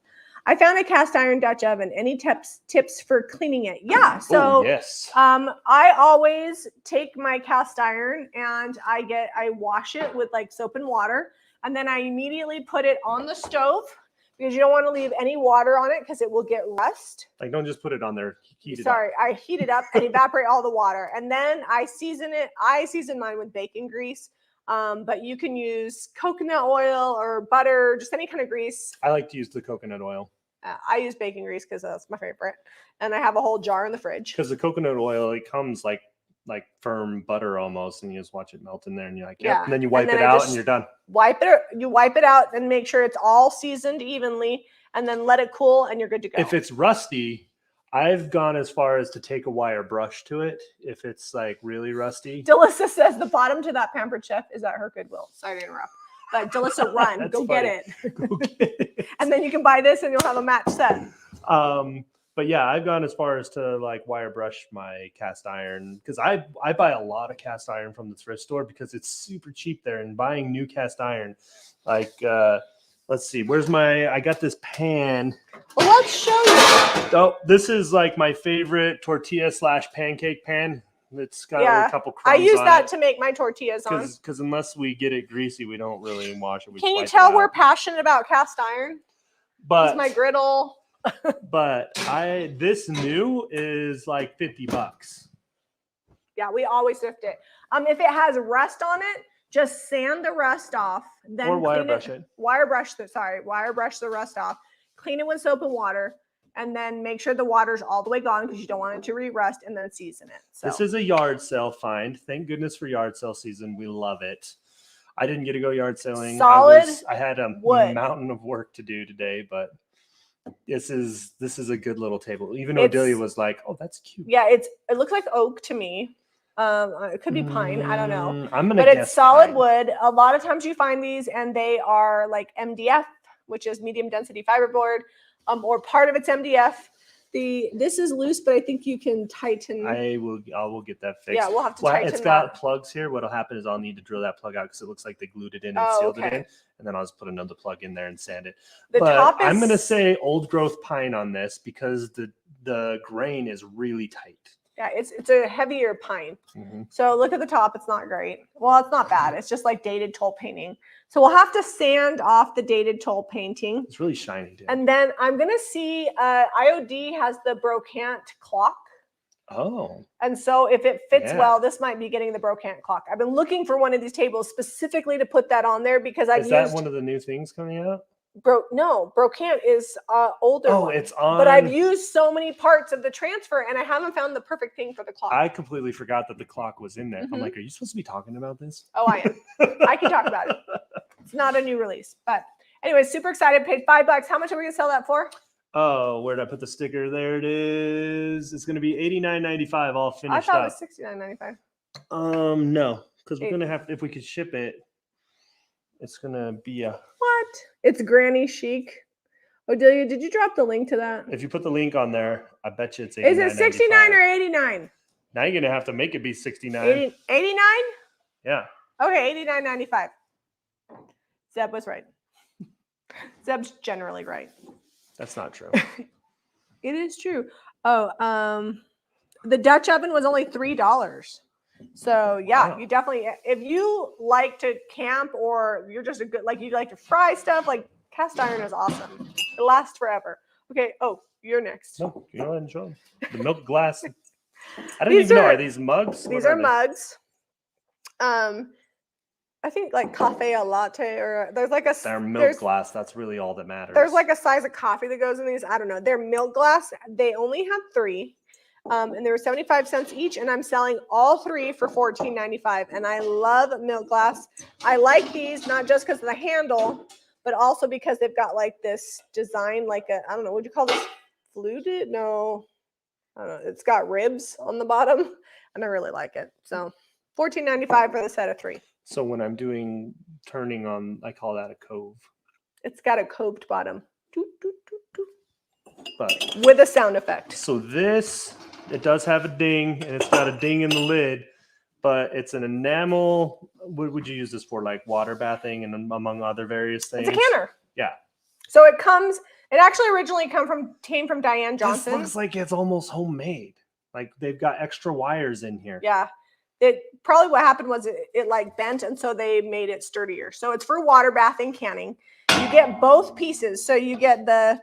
I found a cast iron Dutch oven. Any tips for cleaning it? Yeah. So yes. I always take my cast iron and I wash it with like soap and water, and then I immediately put it on the stove because you don't want to leave any water on it because it will get rust. Like, don't just put it on there. I heat it up and evaporate all the water, and then I season it. I season mine with bacon grease. But you can use coconut oil or butter, just any kind of grease. I like to use the coconut oil. I use bacon grease because that's my favorite, and I have a whole jar in the fridge. Because the coconut oil, it comes like firm butter almost, and you just watch it melt in there, and you're like, yep. Yeah. And then you And wipe then it I out, just and you're done. You wipe it out and make sure it's all seasoned evenly, and then let it cool, and you're good to go. If it's rusty, I've gone as far as to take a wire brush to it. If it's like really rusty. Delissa says the bottom to that Pampered Chef is at her Goodwill. Sorry to interrupt. But Delissa, run. That's Go funny. get it. Go get it. And then you can buy this and you'll have a match set. But yeah, I've gone as far as to like wire brush my cast iron because I buy a lot of cast iron from the thrift store because it's super cheap there. And buying new cast iron, like let's see, I got this pan. Well, let's show you. Oh, this is like my favorite tortilla / pancake pan. It's got a couple crumbs I use on that it. to make my tortillas on. Because unless we get it greasy, we don't really wash it. We Can you wipe it tell out. we're passionate about cast iron? But It's my griddle. but this new is like $50. Yeah, we always thrift it. If it has rust on it, just sand the rust off. Then Or wire clean brush it. Wire brush the rust off. Clean it with soap and water, and then make sure the water's all the way gone because you don't want it to re-rust, and then season it. So this is a yard sale find. Thank goodness for yard sale season. We love it. I didn't get to go yard selling. Solid I had a wood. mountain of work to do today, but this is a good little table. Even Odelia was like, "Oh, that's cute." Yeah, it looks like oak to me. It could be pine. I don't know. I'm gonna But guess it's solid pine. wood. A lot of times you find these and they are like MDF, which is medium density fiberboard, or part of it's MDF. This is loose, but I think you can tighten. I will get that fixed. Yeah, we'll have to tighten It's got that. plugs here. What'll happen is I'll need to drill that plug out because it looks like they glued it in and Oh, sealed it okay. in, and then I'll just put another plug in there and sand it. The But top is, I'm gonna say old growth pine on this because the grain is really tight. yeah, it's a heavier pine. Mm-hmm. So look at the top. It's not great. Well, it's not bad. It's just like dated toll painting. So we'll have to sand off the dated toll painting. It's really shiny, dude. And then I'm going to see IOD has the brocante clock. Oh. And so if it fits Yeah. well, this might be getting the brocante clock. I've been looking for one of these tables specifically to put that on there because I've Is that one of the new things coming out? brocante is older. Oh, one. it's on. But I've used so many parts of the transfer and I haven't found the perfect thing for the clock. I completely forgot that the clock was in there. Mhm. I'm like, are you supposed to be talking about this? Oh, I am. I can talk about it. It's not a new release. But anyway, super excited. Paid $5. How much are we going to sell that for? Oh, where did I put the sticker? There it is. It's going to be $89.95 all I finished thought up. it was $69.95. No, because we're going to have, if we could ship it, it's going to be What? It's granny chic. Odelia, did you drop the link to that? if you put the link on there, I bet you it's Is it 69 or 89? Now you're going to have to make it be 69. 89? Yeah. Okay, 89.95. Zeb was right. Zeb's generally right. That's not true. It is true. Oh, the Dutch oven was only $3. So yeah, Wow. you definitely, if you like to camp or you're just you like to fry stuff, like cast iron is awesome. It lasts forever. Okay. Oh, you're next. No, you go ahead and show them. The milk glass. I don't These even know. are- Are these mugs? These What are they? mugs. I think like cafe a latte or there's like a They're milk there's, glass. That's really all that matters. there's like a size of coffee that goes in these. I don't know. They're milk glass. They only have 3. And they were 75 cents each, and I'm selling all 3 for $14.95. And I love milk glass. I like these not just because of the handle, but also because they've got like this design, like I don't know, would you call this fluted? No, I don't know. It's got ribs on the bottom, and I really like it. So $14.95 for the set of 3. So when I'm doing turning on, I call that a cove. It's got a coved bottom. Doot, doot, doot, doot. But With a sound effect. so this, it does have a ding, and it's got a ding in the lid, but it's an enamel. What would you use this for? Like water bathing and among other various things? It's a canner. Yeah. So it actually originally came from Diane This Johnson. looks like it's almost homemade. Like they've got extra wires in here. Yeah. It probably what happened was it like bent, and so they made it sturdier. So it's for water bathing canning. You get both pieces. So you get the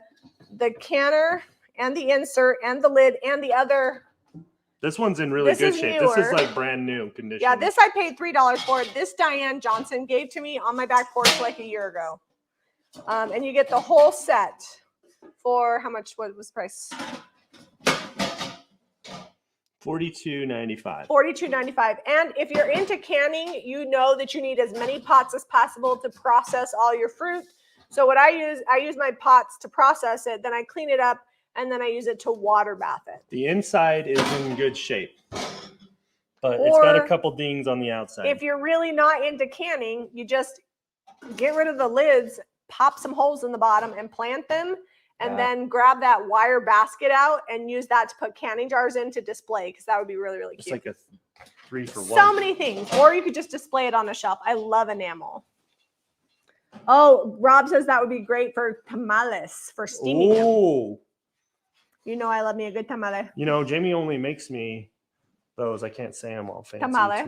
canner and the insert and the lid and the other. This one's in really This good is shape. newer. This is like brand new condition. Yeah, this I paid $3 for. This Diane Johnson gave to me on my back porch like a year ago. And you get the whole set for how much? What was the price? $42.95. $42.95. And if you're into canning, you know that you need as many pots as possible to process all your fruit. So what I use my pots to process it, then I clean it up, and then I use it to water bath it. The inside is in good shape, but it's got a couple dings on the outside. If you're really not into canning, you just get rid of the lids, pop some holes in the bottom, and plant them. And then grab that wire basket out and use that to put canning jars in to display, because that would be really, really cute. It's like a 3-for-1. So many things. Or you could just display it on a shelf. I love enamel. Oh, Rob says that would be great for tamales, for steaming them. You know I love me a good tamale. You know, Jami only makes me those. I can't say them all fancy. Tamale.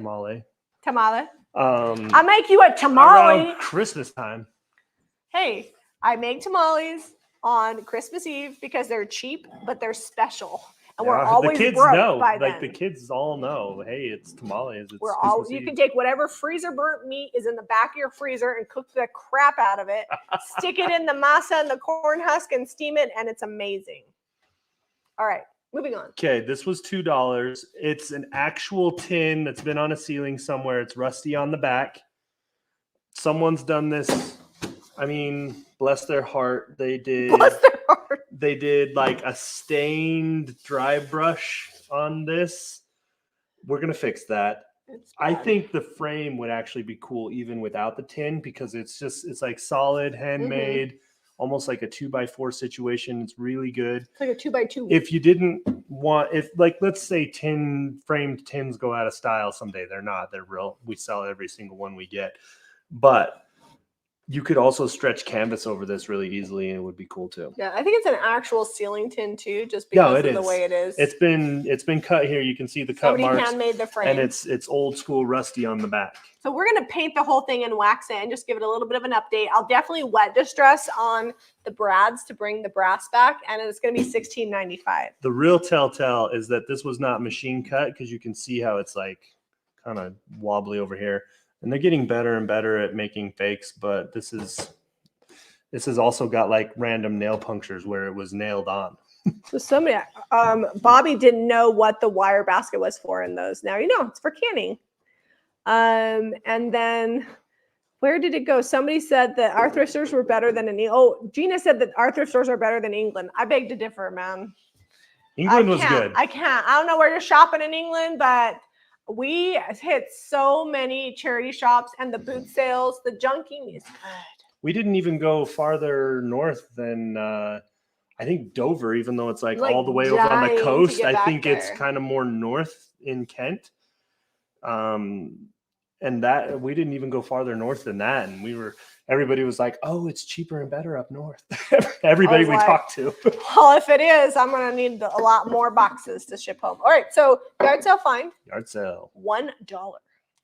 Tamale. I make you a tamale. Around Christmas time. Hey, I make tamales on Christmas Eve because they're cheap, but they're special. And we're always the kids broke know. by Like then. the kids all know. Hey, it's tamales. It's You can take whatever freezer burnt meat is in the back of your freezer and cook the crap out of it. Stick it in the masa and the corn husk and steam it, and it's amazing. All right, moving on. Okay, this was $2. It's an actual tin that's been on a ceiling somewhere. It's rusty on the back. Someone's done this. I mean, bless their heart. They did. Bless their heart. They did like a stained dry brush on this. We're gonna fix that. I think the frame would actually be cool even without the tin, because it's like solid, handmade, almost like a 2x4 situation. It's really good. It's like a 2x2. If you didn't want, let's say framed tins go out of style someday. They're not. They're real. We sell every single one we get, but you could also stretch canvas over this really easily, and it would be cool too. Yeah, I think it's an actual ceiling tin too, just because of the way it is. It's been cut here. You can see the cut marks. Somebody handmade the frame, and it's old school, rusty on the back. So we're gonna paint the whole thing and wax it, and just give it a little bit of an update. I'll definitely wet distress on the brads to bring the brass back, and it's gonna be $16.95. The real telltale is that this was not machine cut, because you can see how it's like kind of wobbly over here. And they're getting better and better at making fakes, but this has also got like random nail punctures where it was nailed on. So somebody, Bobby didn't know what the wire basket was for in those. Now you know, it's for canning. And then where did it go? Somebody said that our thrift stores were better than Gina said that our thrift stores are better than England. I beg to differ, man. England was good. I don't know where you're shopping in England, but we hit so many charity shops and the boot sales. The junking is good. We didn't even go farther north than I think Dover, even though it's like all the way over on the coast. I think it's kind of more north in Kent. And that we didn't even go farther north than that. And everybody was like, oh, it's cheaper and better up north. Everybody we talked to. Well, if it is, I'm going to need a lot more boxes to ship home. All right. So yard sale find. Yard sale. $1.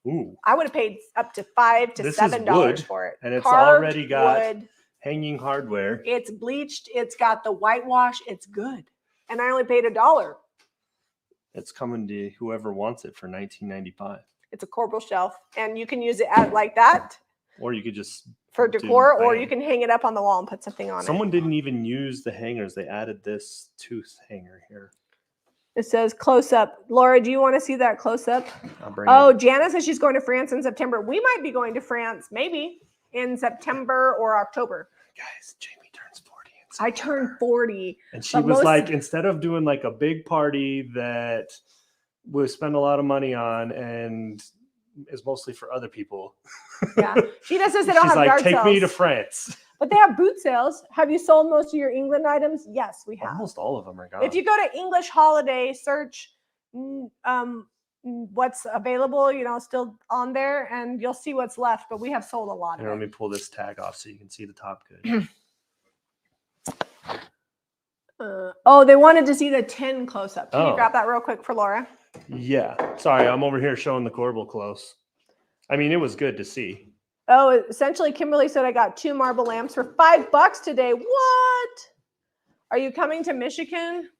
Ooh. I would have paid up to $5 to $7 for it. And it's Carved already got wood. Hanging hardware. It's bleached. It's got the whitewash. It's good. And I only paid $1. It's coming to whoever wants it for $19.95. It's a corbel shelf, and you can use it like that. Or you could just for decor, or you can hang it up on the wall and put something on it. Someone didn't even use the hangers. They added this tooth hanger here. It says close up. Laura, do you want to see that close up? Jana says she's going to France in September. We might be going to France maybe in September or October. Guys, Jami turns 40. I turned 40. And she was like, instead of doing like a big party that we spend a lot of money on and is mostly for other people. Yeah. She just says they don't have yard sales. Take me to France. But they have boot sales. Have you sold most of your England items? Yes, we have. Almost all of them are gone. If you go to English Holiday, search what's available, still on there, and you'll see what's left. But we have sold a lot of it. Let me pull this tag off so you can see the top good. They wanted to see the tin close up. Can you grab that real quick for Laura? Yeah. Sorry, I'm over here showing the corbel close. I mean, it was good to see. Essentially, Kimberly said I got 2 marble lamps for $5 today. What? Are you coming to Michigan?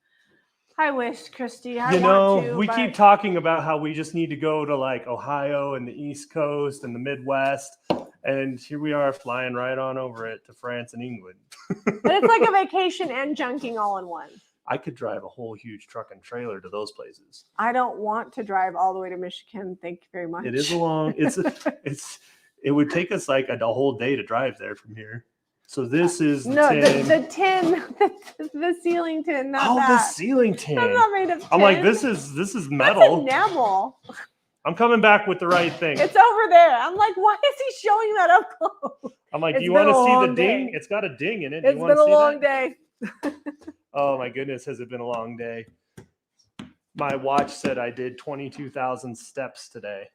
I wish, Christy. I want to. We keep talking about how we just need to go to like Ohio and the East Coast and the Midwest. And here we are flying right on over it to France and England. But it's like a vacation and junking all in one. I could drive a whole huge truck and trailer to those places. I don't want to drive all the way to Michigan. Thank you very much. It is a long. It would take us like a whole day to drive there from here. So this is no tin. the tin, the ceiling tin, not the that. ceiling tin. That's not made of tin. I'm like, this is That's metal. enamel. I'm coming back with the right thing. It's over there. I'm like, why is he showing that up close? I'm like, It's do you want to been a see the long ding? day. It's got a ding in it. It's been a long day. Oh my goodness, has it been a long day? My watch said I did 22,000 steps today.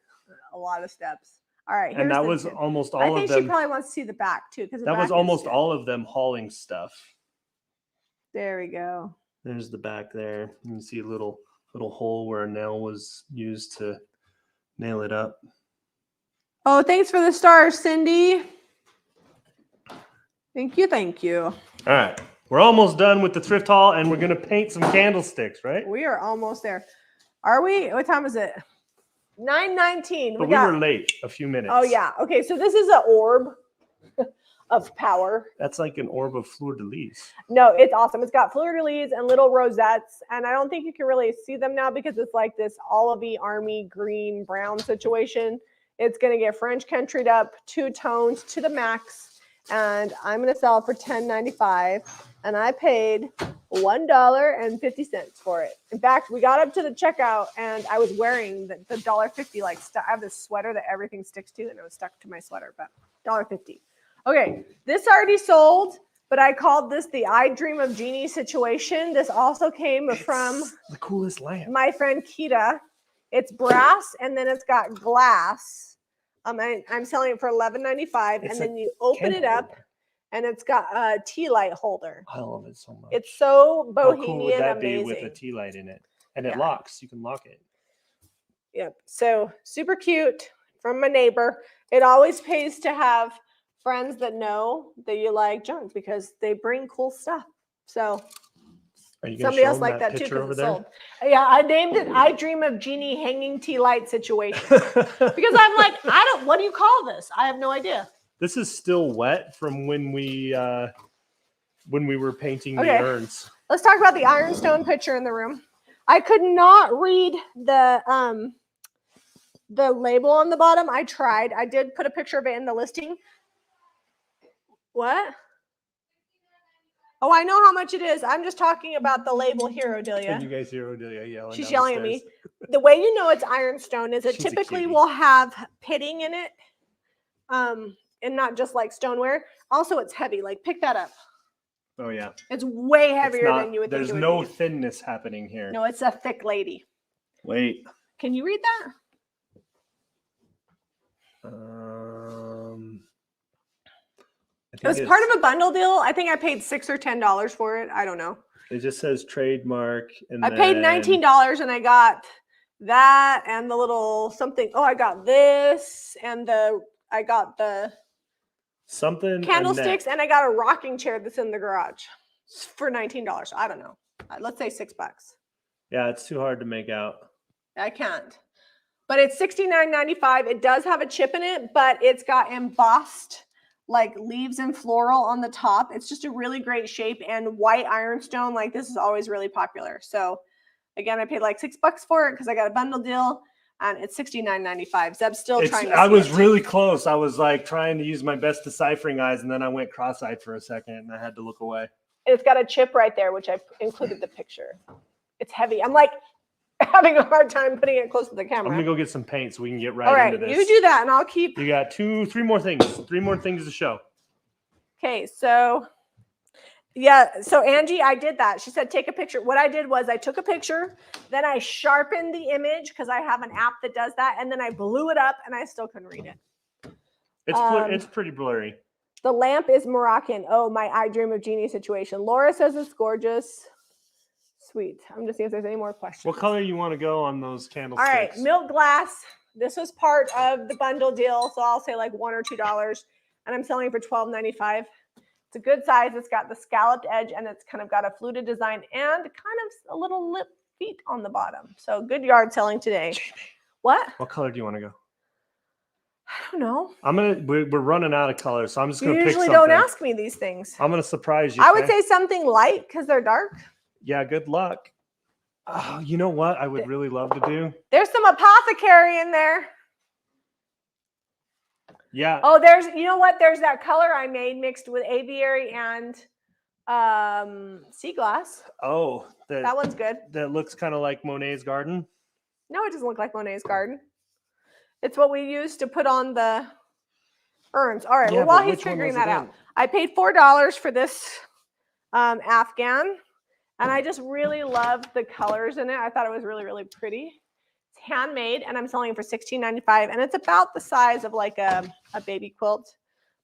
A lot of steps. All right. And that was tin. almost all I of think them. she probably wants to see the back too. Because That was almost all of them hauling stuff. There we go. There's the back there. You can see a little hole where a nail was used to nail it up. Oh, thanks for the stars, Cindy. Thank you. Thank you. All right. We're almost done with the thrift haul, and we're going to paint some candlesticks, right? We are almost there. Are we? What time is it? 9:19. But we were late a few minutes. Oh, yeah. Okay, so this is an orb of power. That's like an orb of fleur-de-lis. No, it's awesome. It's got fleur-de-lis and little rosettes, and I don't think you can really see them now because it's like this olivey, army, green, brown situation. It's going to get French countryed up, 2 tones to the max, and I'm going to sell it for $10.95, and I paid $1.50 for it. In fact, we got up to the checkout, and I was wearing the $1.50 like stuff. I have this sweater that everything sticks to, and it was stuck to my sweater, but $1.50. Okay, this already sold, but I called this the I Dream of Jeannie situation. This also came from the coolest lamp. My friend Kita. It's brass, and then it's got glass. I'm selling it for $11.95, and then you open it up, and it's got a tea light holder. I love it so much. It's so How bohemian, cool would that amazing. be with a tea light in it? And it locks. You can lock it. Yep. So super cute from my neighbor. It always pays to have friends that know that you like junk because they bring cool stuff. So somebody else liked that too because it sold. Yeah, I named it I Dream of Jeannie Hanging Tea Light Situation. Because I'm like, what do you call this? I have no idea. This is still wet from when we were painting the urns. Let's talk about the ironstone picture in the room. I could not read the label on the bottom. I tried. I did put a picture of it in the listing. What? Oh, I know how much it is. I'm just talking about the label here, Odelia. Can you guys hear Odelia yelling? She's yelling at me. The way you know it's ironstone is it typically will have pitting in it, and not just like stoneware. Also, it's heavy. Like, pick that up. Oh, yeah. It's way heavier than you would think. There's no thinness happening here. No, it's a thick lady. Wait. Can you read that? It was part of a bundle deal. I think I paid $6 or $10 for it. I don't know. It just says trademark. And I paid $19 and I got that and the little something. Oh, I got this and I got the something candlesticks and I got a rocking chair that's in the garage for $19. I don't know. Let's say $6. Yeah, it's too hard to make out. I can't. But it's $69.95. It does have a chip in it, but it's got embossed like leaves and floral on the top. It's just a really great shape, and white ironstone, like this is always really popular. So again, I paid like $6 for it because I got a bundle deal, and it's $69.95. Zeb's still trying to I was really close. I was like trying to use my best deciphering eyes, and then I went cross-eyed for a second, and I had to look away. It's got a chip right there, which I included the picture. It's heavy. I'm like having a hard time putting it close to the camera. I'm gonna go get some paint so we can get right into this. You do that, and I'll keep. You got 3 more things. 3 more things to show. Okay, so yeah, so Angie, I did that. She said take a picture. What I did was I took a picture, then I sharpened the image because I have an app that does that, and then I blew it up, and I still couldn't read it. It's pretty blurry. The lamp is Moroccan. Oh, my I Dream of Jeannie situation. Laura says it's gorgeous. Sweet. I'm just seeing if there's any more questions. What color you want to go on those candlesticks? All right, milk glass. This was part of the bundle deal, so I'll say like $1 or $2, and I'm selling it for $12.95. It's a good size. It's got the scalloped edge, and it's kind of got a fluted design and kind of a little lip feet on the bottom. So good yard selling today. Jami, what color do you want to go? I don't know. We're running out of colors, so I'm just You gonna pick usually something. don't ask me these things. I'm gonna surprise you. I would say something light because they're dark. Yeah, good luck. Oh, you know what I would really love to do? There's some apothecary in there. Yeah. Oh, you know what? There's that color I made mixed with aviary and sea glass. Oh, that one's good. That looks kind of like Monet's garden. No, it doesn't look like Monet's garden. It's what we use to put on the urns. All right. Yeah, well, while he's figuring that out, I paid $4 for this Afghan, and I just really loved the colors in it. I thought it was really, really pretty. It's handmade, and I'm selling it for $16.95, and it's about the size of like a baby quilt,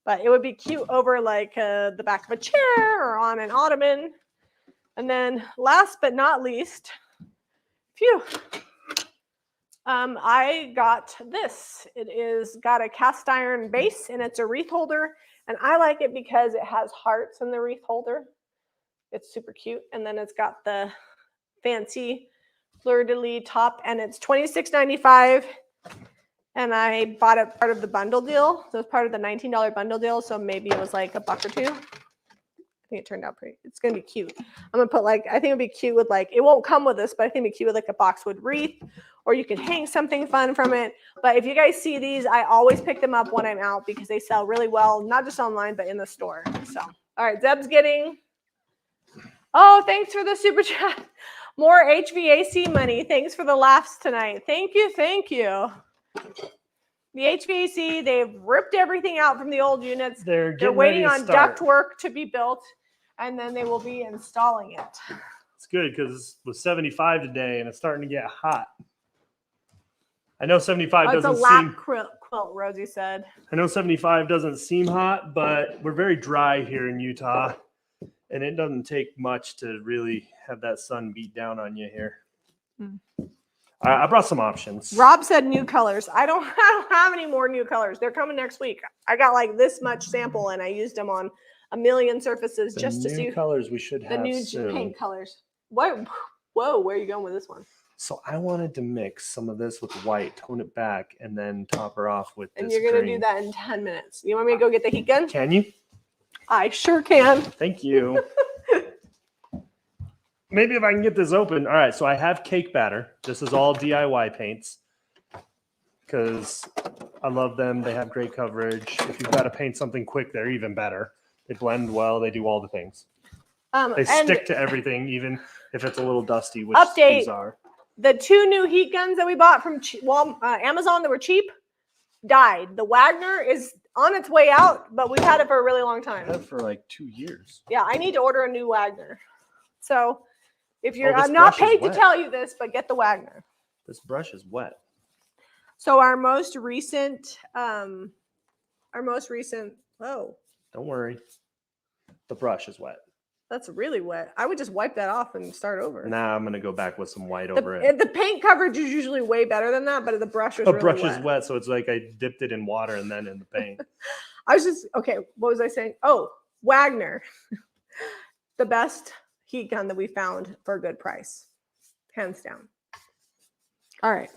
but it would be cute over like the back of a chair or on an ottoman. And then last but not least, I got this. It is got a cast iron base, and it's a wreath holder, and I like it because it has hearts in the wreath holder. It's super cute, and then it's got the fancy fleur-de-lis top, and it's $26.95, and I bought it part of the bundle deal. So it's part of the $19 bundle deal, so maybe it was like $1 or $2. I think it turned out pretty. It's gonna be cute. I'm gonna put I think it'd be cute with it won't come with this, but I think it'd be cute with a boxwood wreath, or you can hang something fun from it. But if you guys see these, I always pick them up when I'm out because they sell really well, not just online, but in the store. So, all right, Zeb's getting. Oh, thanks for the super chat. More HVAC money. Thanks for the laughs tonight. Thank you. Thank you. The HVAC, they've ripped everything out from the old units. They're waiting on duct work to be built, and then they will be installing it. It's good because it was 75 today, and it's starting to get hot. I know 75 doesn't seem... It's a lap quilt, Rosie said. I know 75 doesn't seem hot, but we're very dry here in Utah, and it doesn't take much to really have that sun beat down on you here. I brought some options. Rob said new colors. I don't have any more new colors. They're coming next week. I got this much sample, and I used them on a million surfaces just to see colors we should have the new paint colors. What? Whoa, where are you going with this one? So I wanted to mix some of this with white, tone it back, and then top her off with this And you're going to do that in 10 minutes. You want me to go get the heat gun? Can you? I sure can. Thank you. Maybe if I can get this open. All right, so I have cake batter. This is all DIY paints because I love them. They have great coverage. If you've got to paint something quick, they're even better. They blend well. They do all the things. They stick to everything, even if it's a little dusty, which these are. The 2 new heat guns that we bought from Amazon that were cheap died. The Wagner is on its way out, but we've had it for a really long time. I've had it for like 2 years. Yeah, I need to order a new Wagner. So if you're, I'm not paid to tell you this, but get the Wagner. This brush is wet. So our most recent, oh, don't worry. The brush is wet. That's really wet. I would just wipe that off and start over. Nah, I'm going to go back with some white over it. The paint coverage is usually way better than that, but the brush was really wet. Is wet, so it's like I dipped it in water and then in the paint. Okay, what was I saying? Oh, Wagner. The best heat gun that we found for a good price. Hands down. All right.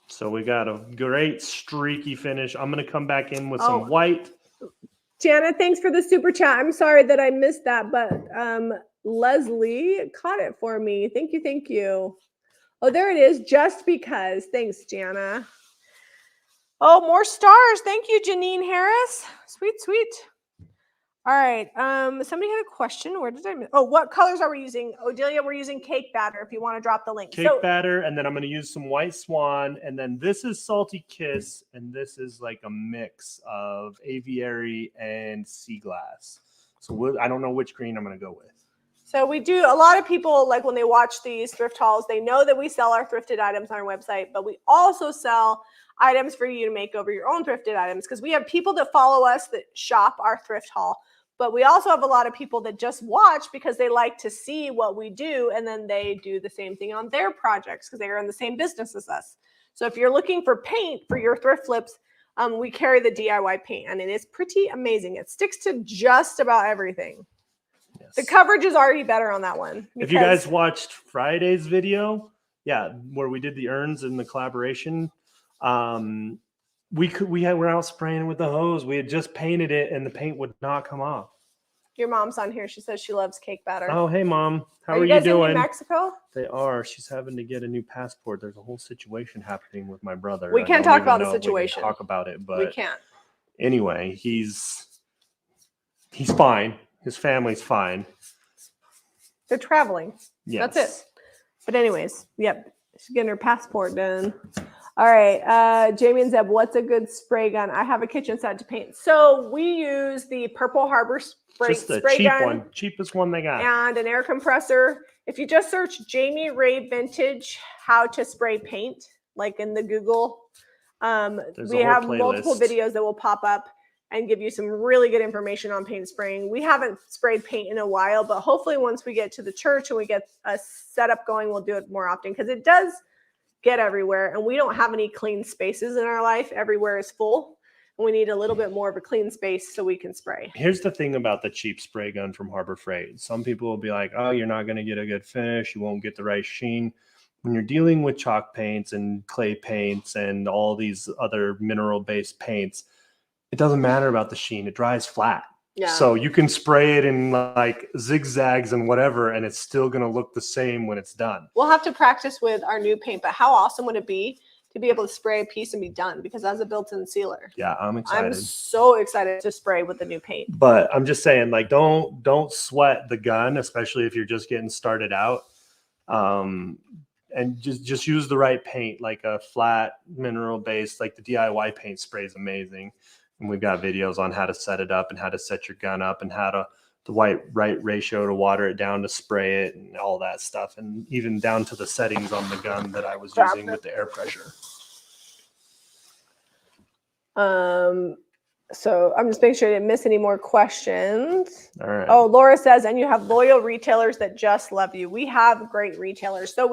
So we got a great streaky finish. I'm going to come back in with some white. Jana, thanks for the super chat. I'm sorry that I missed that, but Leslie caught it for me. Thank you. Thank you. Oh, there it is. Just because. Thanks, Jana. Oh, more stars. Thank you, Janine Harris. Sweet, sweet. All right. Somebody had a question. Where did I miss? Oh, what colors are we using? Odelia, we're using cake batter if you want to drop the link. Cake batter, and then I'm going to use some white swan, and then this is salty kiss, and this is like a mix of aviary and sea glass. So I don't know which green I'm going to go with. So we do, a lot of people, like when they watch these thrift hauls, they know that we sell our thrifted items on our website, but we also sell items for you to make over your own thrifted items because we have people that follow us that shop our thrift haul. But we also have a lot of people that just watch because they like to see what we do, and then they do the same thing on their projects because they are in the same business as us. So if you're looking for paint for your thrift flips, we carry the DIY paint, and it is pretty amazing. It sticks to just about everything. Yes. The coverage is already better on that one. If you guys watched Friday's video, where we did the urns and the collaboration, We're out spraying with the hose. We had just painted it and the paint would not come off. Your mom's on here. She says she loves cake batter. Oh, hey mom. How are you you guys doing? in New Mexico? They are. She's having to get a new passport. There's a whole situation happening with my brother. We can't talk about the situation. We can talk about it, but We can't. anyway, he's fine. His family's fine. They're traveling. Yes. That's it. But anyways, yep. She's getting her passport done. All right. Jamie and Zeb, what's a good spray gun? I have a kitchen set to paint. So we use the Purple Harbor Just the spray cheap gun one. Cheapest one they got. and an air compressor. If you just search Jamie Ray Vintage how to spray paint, like in the Google, we have multiple videos that will pop up and give you some really good information on paint spraying. We haven't sprayed paint in a while, but hopefully once we get to the church and we get a setup going, we'll do it more often because it does get everywhere and we don't have any clean spaces in our life. Everywhere is full and we need a little bit more of a clean space so we can spray. Here's the thing about the cheap spray gun from Harbor Freight. Some people will be like, oh, you're not going to get a good finish. You won't get the right sheen. When you're dealing with chalk paints and clay paints and all these other mineral-based paints, it doesn't matter about the sheen. It dries flat. Yeah. So you can spray it in like zigzags and whatever, and it's still going to look the same when it's done. We'll have to practice with our new paint, but how awesome would it be to be able to spray a piece and be done? Because that's a built-in sealer. Yeah, I'm excited. I'm so excited to spray with the new paint. But I'm just saying, like, don't sweat the gun, especially if you're just getting started out. And just use the right paint, like a flat mineral base, like the DIY paint spray is amazing. And we've got videos on how to set it up and how to set your gun up and how to the right ratio to water it down to spray it and all that stuff. And even down to the settings on the gun that I was using with the air pressure. So I'm just making sure I didn't miss any more questions. All right. Oh, Laura says, and you have loyal retailers that just love you. We have great retailers. So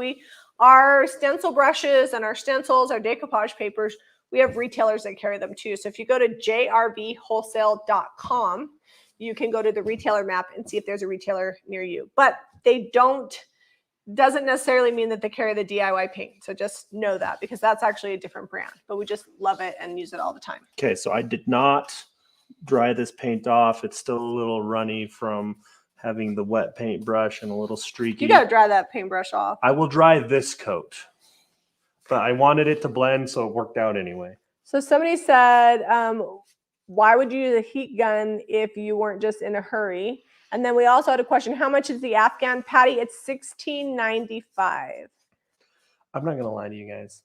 our stencil brushes and our stencils, our decoupage papers, we have retailers that carry them too. So if you go to jrvwholesale.com, you can go to the retailer map and see if there's a retailer near you. But doesn't necessarily mean that they carry the DIY paint. So just know that because that's actually a different brand. But we just love it and use it all the time. Okay, so I did not dry this paint off. It's still a little runny from having the wet paint brush and a little streaky. You got to dry that paintbrush off. I will dry this coat. But I wanted it to blend, so it worked out anyway. So somebody said, why would you use a heat gun if you weren't just in a hurry? And then we also had a question, how much is the Afghan? Patty, it's $16.95. I'm not going to lie to you guys.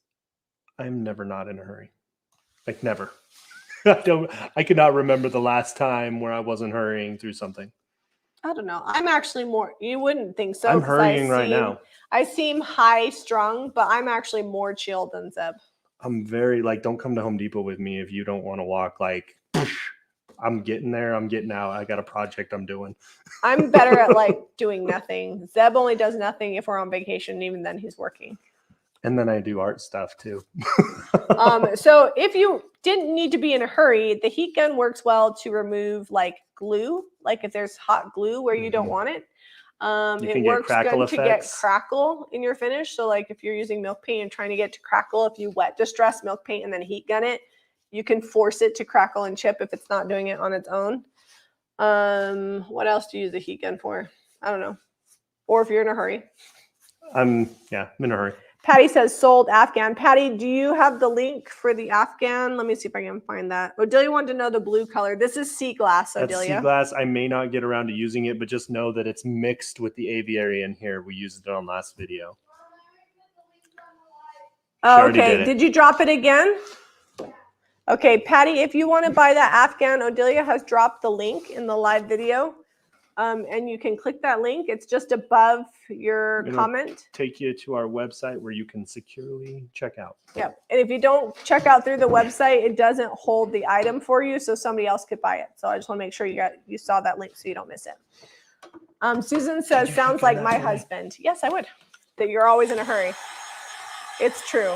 I'm never not in a hurry. Like never. I cannot remember the last time where I wasn't hurrying through something. I don't know. I'm actually more, you wouldn't think so. I'm hurrying right now. I seem high strung, but I'm actually more chill than Zeb. I'm very don't come to Home Depot with me if you don't want to walk like, I'm getting there. I'm getting out. I got a project I'm doing. I'm better at doing nothing. Zeb only does nothing if we're on vacation. Even then he's working. And then I do art stuff too. So if you didn't need to be in a hurry, the heat gun works well to remove glue. If there's hot glue where you don't want it. It works good to get crackle in your finish. So if you're using milk paint and trying to get to crackle, if you wet distress milk paint and then heat gun it, you can force it to crackle and chip if it's not doing it on its own. What else do you use a heat gun for? I don't know. Or if you're in a hurry. I'm in a hurry. Patty says sold Afghan. Patty, do you have the link for the Afghan? Let me see if I can find that. Odelia wanted to know the blue color. This is sea glass, Odelia. That's sea glass. I may not get around to using it, but just know that it's mixed with the aviary in here. We used it on last video. Oh, okay. Did you drop it again? Okay, Patty, if you want to buy that Afghan, Odelia has dropped the link in the live video. And you can click that link. It's just above your comment. Take you to our website where you can securely check out. Yep. And if you don't check out through the website, it doesn't hold the item for you, so somebody else could buy it. So I just want to make sure you saw that link so you don't miss it. Susan says, sounds like my husband. Yes, I would. That you're always in a hurry. It's true.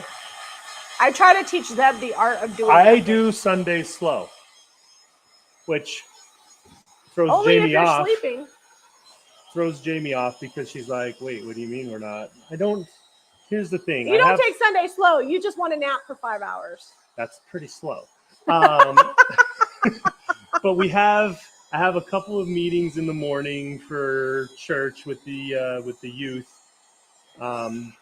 I try to teach Zeb the art of doing I do Sunday slow, which throws only Jamie if you're off. Sleeping. Throws Jamie off because she's like, wait, what do you mean we're not? I don't. here's the thing. You don't take Sunday slow. You just want to nap for 5 hours. That's pretty slow. But I have a couple of meetings in the morning for church with the youth, the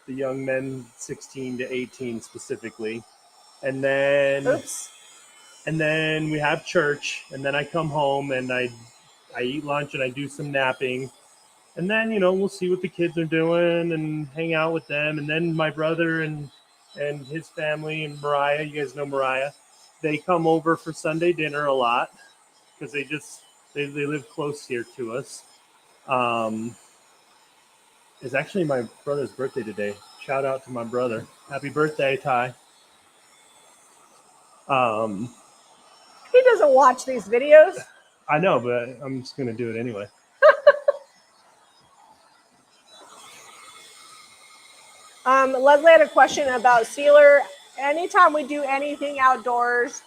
young men 16 to 18 specifically, and then we have church, and then I come home and I eat lunch and I do some napping, and then we'll see what the kids are doing and hang out with them, and then my brother and his family and Mariah, you guys know Mariah, they come over for Sunday dinner a lot because they live close here to us. It's actually my brother's birthday today. Shout out to my brother. Happy birthday, Ty. He doesn't watch these videos. I know, but I'm just going to do it anyway. Leslie had a question about sealer. Anytime we do anything outdoors,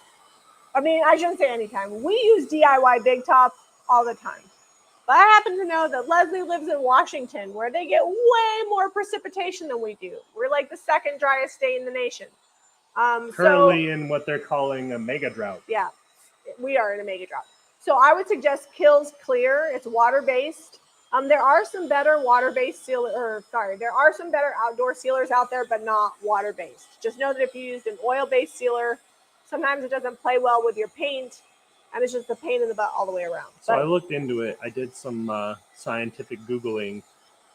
I shouldn't say anytime. We use DIY Big Top all the time. But I happen to know that Leslie lives in Washington, where they get way more precipitation than we do. We're like the second driest state in the nation. Currently in what they're calling a mega drought. Yeah, we are in a mega drought. So I would suggest Kills Clear. It's water-based. There are some better there are some better outdoor sealers out there, but not water-based. Just know that if you used an oil-based sealer, sometimes it doesn't play well with your paint, and it's just a pain in the butt all the way around. So I looked into it. I did some scientific Googling,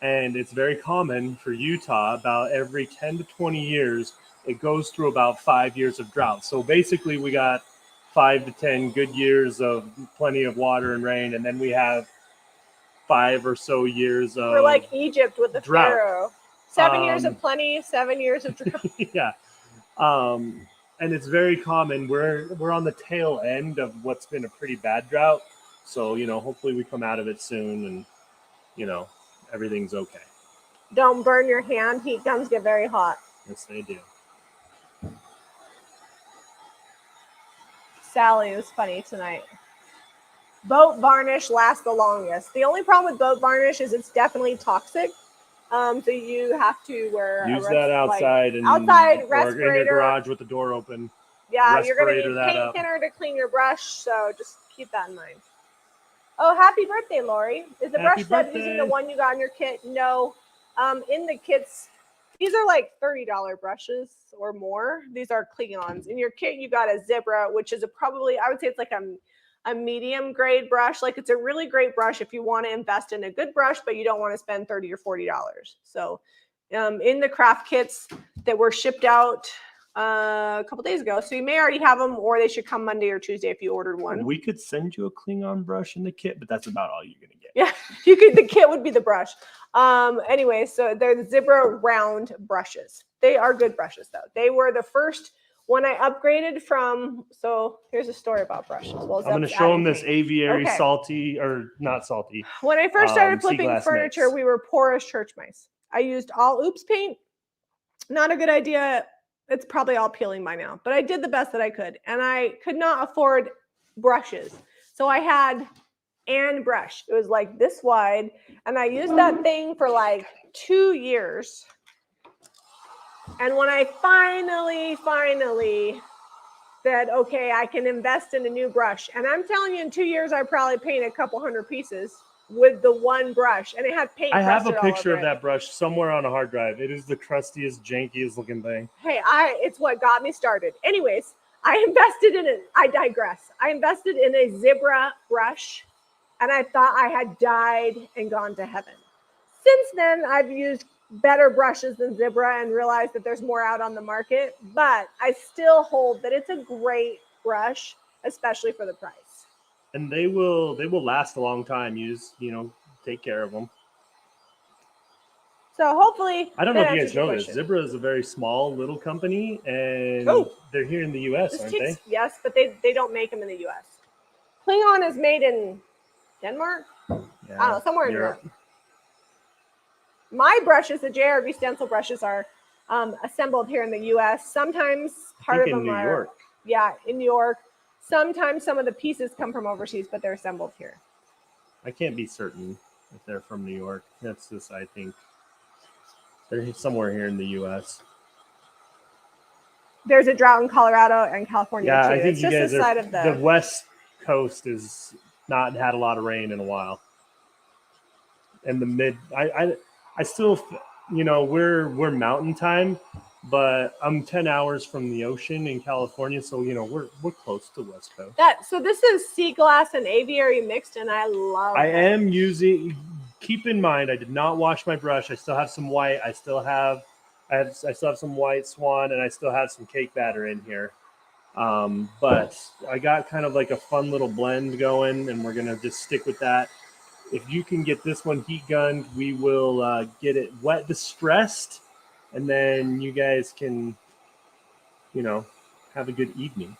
and it's very common for Utah. About every 10 to 20 years, it goes through about 5 years of drought. So basically, we got 5 to 10 good years of plenty of water and rain, and then we have 5 or so years of we're like Egypt with the drought. Pharaoh. 7 years of plenty, 7 years of drought. Yeah. And it's very common. We're on the tail end of what's been a pretty bad drought. So, hopefully we come out of it soon and, everything's okay. Don't burn your hand. Heat guns get very hot. Yes, they do. Sally was funny tonight. Boat varnish lasts the longest. The only problem with boat varnish is it's definitely toxic. So you have to wear that outside respirator or in your garage with the door open. Yeah, you're gonna need paint thinner to clean your brush, so just keep that in mind. Oh, happy birthday, Lori! Is the brush set using the one you got in your kit? No. In the kits, these are like $30 brushes or more. These are Klingons. In your kit, you got a Zebra, which is I would say it's like a medium grade brush. Like it's a really great brush if you want to invest in a good brush, but you don't want to spend $30 or $40. So in the craft kits that were shipped out a couple days ago, so you may already have them, or they should come Monday or Tuesday if you ordered one. We could send you a Klingon brush in the kit, but that's about all you're gonna get. Yeah, you could. The kit would be the brush. Anyway, so they're the Zebra round brushes. They are good brushes, though. They were the first when I upgraded from. So here's a story about brushes. Well, I'm going to show them this aviary salty, or not salty. When I first started flipping furniture, mix. We were poor as church mice. I used all oops paint. Not a good idea. It's probably all peeling by now, but I did the best that I could, and I could not afford brushes, so I had an brush. It was like this wide, and I used that thing for like 2 years. And when I finally said, okay, I can invest in a new brush, and I'm telling you, in 2 years, I probably painted a couple hundred pieces with the one brush, and it had paint. I have a picture of that brush somewhere on a hard drive. It is the crustiest, jankiest looking thing. Hey, it's what got me started. Anyways, I invested in it. I digress. I invested in a Zebra brush, and I thought I had died and gone to heaven. Since then, I've used better brushes than Zebra and realized that there's more out on the market, but I still hold that it's a great brush, especially for the price. And they will last a long time. You just, take care of them. So hopefully, I don't know if you guys know this. Zebra is a very small little company, and they're here in the U.S., aren't they? Yes, but they don't make them in the U.S. Klingon is made in Denmark. Yeah, I don't know, somewhere in Europe. My brushes, the JRV stencil brushes, are assembled here in the U.S. Sometimes part of them are. New York. Yeah, in New York. Sometimes some of the pieces come from overseas, but they're assembled here. I can't be certain if they're from New York. That's just, I think. They're somewhere here in the U.S. There's a drought in Colorado and California Yeah, too. I think It's you just guys the are. side of The West Coast is not had a lot of rain in a while, and the mid. I still, we're mountain time, but I'm 10 hours from the ocean in California, so we're close to West Coast. So this is sea glass and aviary mixed, and I love it. am using. Keep in mind, I did not wash my brush. I still have some white. I still have some white swan, and I still have some cake batter in here. But I got kind of like a fun little blend going, and we're gonna just stick with that. If you can get this one heat gunned, we will get it wet distressed, and then you guys can, have a good evening.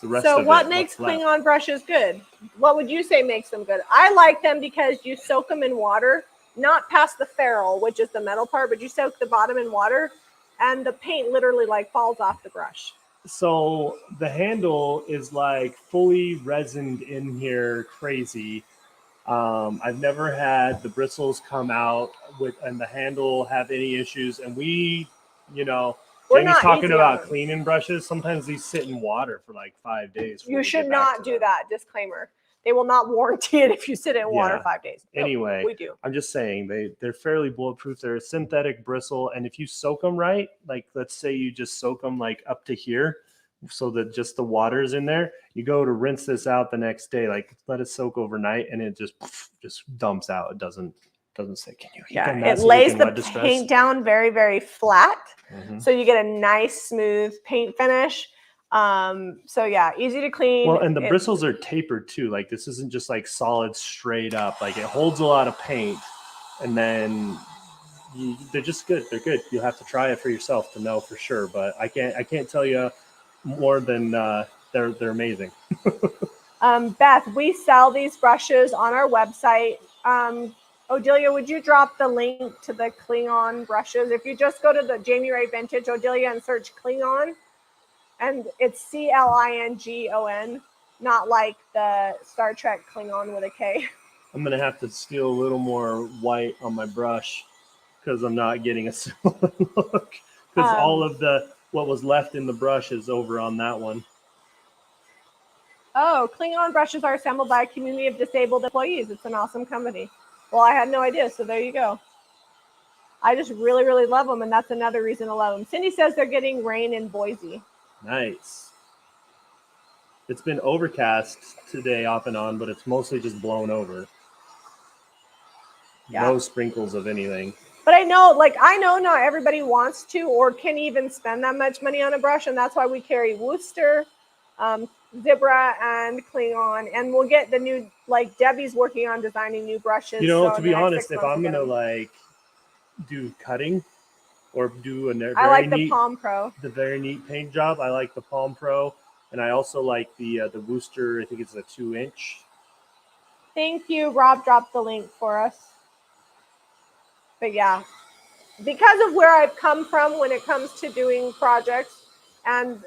The rest So of what it, makes what's left. Klingon brushes good? What would you say makes them good? I like them because you soak them in water, not past the ferrule, which is the metal part, but you soak the bottom in water, and the paint literally like falls off the brush. So the handle is like fully resined in here, crazy. I've never had the bristles come out and the handle have any issues. And We're Jamie's not talking easy about on them. cleaning brushes. Sometimes these sit in water for like 5 days. You should not do that. Disclaimer. They will not warranty it if you sit in water 5 days. Anyway, we do. I'm just saying they're fairly bulletproof. They're a synthetic bristle, and if you soak them right, like let's say you just soak them like up to here, so that just the water's in there. You go to rinse this out the next day, like let it soak overnight, and it just dumps out. It doesn't say. Can you? Yeah, it lays the paint down very, very flat, so you get a nice smooth paint finish. So yeah, easy to clean. Well, and the bristles are tapered too. Like this isn't just like solid straight up. Like it holds a lot of paint, and then they're just good. They're good. You'll have to try it for yourself to know for sure. But I can't tell you more than they're amazing. Beth, we sell these brushes on our website. Odelia, would you drop the link to the Klingon brushes? If you just go to the Jami Ray Vintage, Odelia, and search Klingon, and it's Klingon, not like the Star Trek Klingon with a K. I'm going to have to steal a little more white on my brush because I'm not getting a similar look. Because all of what was left in the brush is over on that one. Oh, Klingon brushes are assembled by a community of disabled employees. It's an awesome company. Well, I had no idea, so there you go. I just really, really love them, and that's another reason to love them. Cindy says they're getting rain in Boise. Nice. It's been overcast today off and on, but it's mostly just blown over. Yeah. No sprinkles of anything. But I know not everybody wants to or can even spend that much money on a brush, and that's why we carry Worcester, Zebra, and Klingon, and we'll get the new, like Debbie's working on designing new brushes. To be honest, if I'm gonna like do cutting or do I like the Palm Pro, the very neat paint job. I like the Palm Pro, and I also like the Worcester. I think it's a 2-inch. Thank you, Rob. Dropped the link for us. But yeah, because of where I've come from when it comes to doing projects, and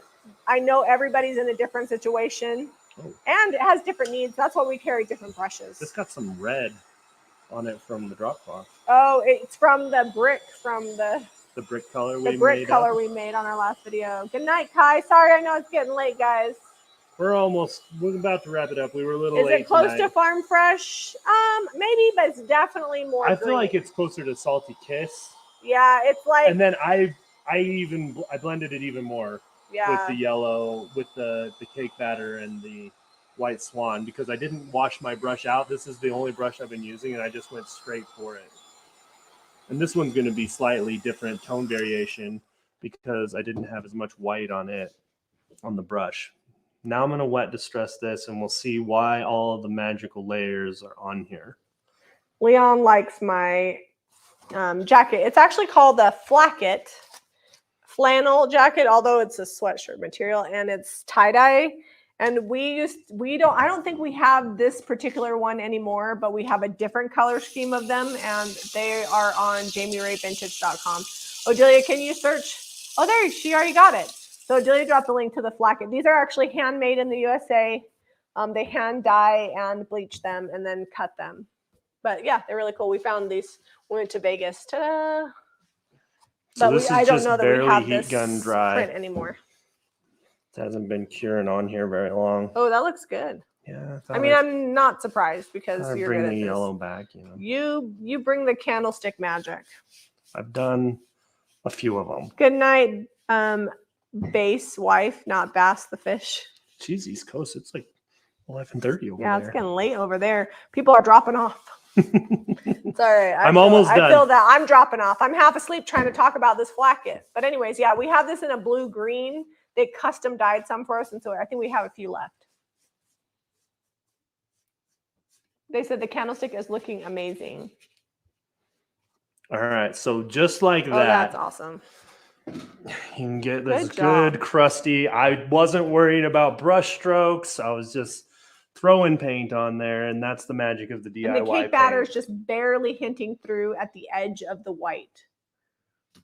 I know everybody's in a different situation and it has different needs. That's why we carry different brushes. It's got some red on it from the drop cloth. Oh, it's from the brick, the brick color we made on our last video. Good night, Kai. Sorry, I know it's getting late, guys. We're about to wrap it up. We were a little late. Is it close to Farm Fresh? Maybe, but it's definitely more. I feel like it's closer to Salty Kiss. Yeah, it's like. And then I blended it even more. Yeah. With the yellow, with the cake batter and the white swan, because I didn't wash my brush out. This is the only brush I've been using, and I just went straight for it. And this one's going to be slightly different tone variation because I didn't have as much white on it on the brush. Now I'm going to wet distress this, and we'll see why all of the magical layers are on here. Leon likes my jacket. It's actually called the Flacket flannel jacket, although it's a sweatshirt material, and it's tie-dye. And I don't think we have this particular one anymore, but we have a different color scheme of them, and they are on JamiRayVintage.com. Odelia, can you search? Oh, there, she already got it. So Odelia dropped the link to the Flacket. These are actually handmade in the USA. They hand dye and bleach them and then cut them. But yeah, they're really cool. We found these. We went to Vegas. Ta-da! So But this is I don't just know that we barely have heat this gun dry. print anymore. It hasn't been curing on here very long. Oh, that looks good. Yeah. I mean, I'm not surprised because I'd you're bring good the at this. yellow back, you know. You bring the candlestick magic. I've done a few of them. Good night, Bass wife, not Bass the fish. Jeez, East Coast, it's like 11:30 over Yeah, it's there. getting late over there. People are dropping off. It's all right. I'm almost done. I feel that. I'm dropping off. I'm half asleep trying to talk about this flacket. But anyways, yeah, we have this in a blue green. They custom dyed some for us, and so I think we have a few left. They said the candlestick is looking amazing. All right, so just like that. Oh, that's awesome. You can get this Good good crusty. I wasn't worried about brush strokes. I was just throwing paint on there, and that's the magic of the DIY And the cake paint. batter is just barely hinting through at the edge of the white.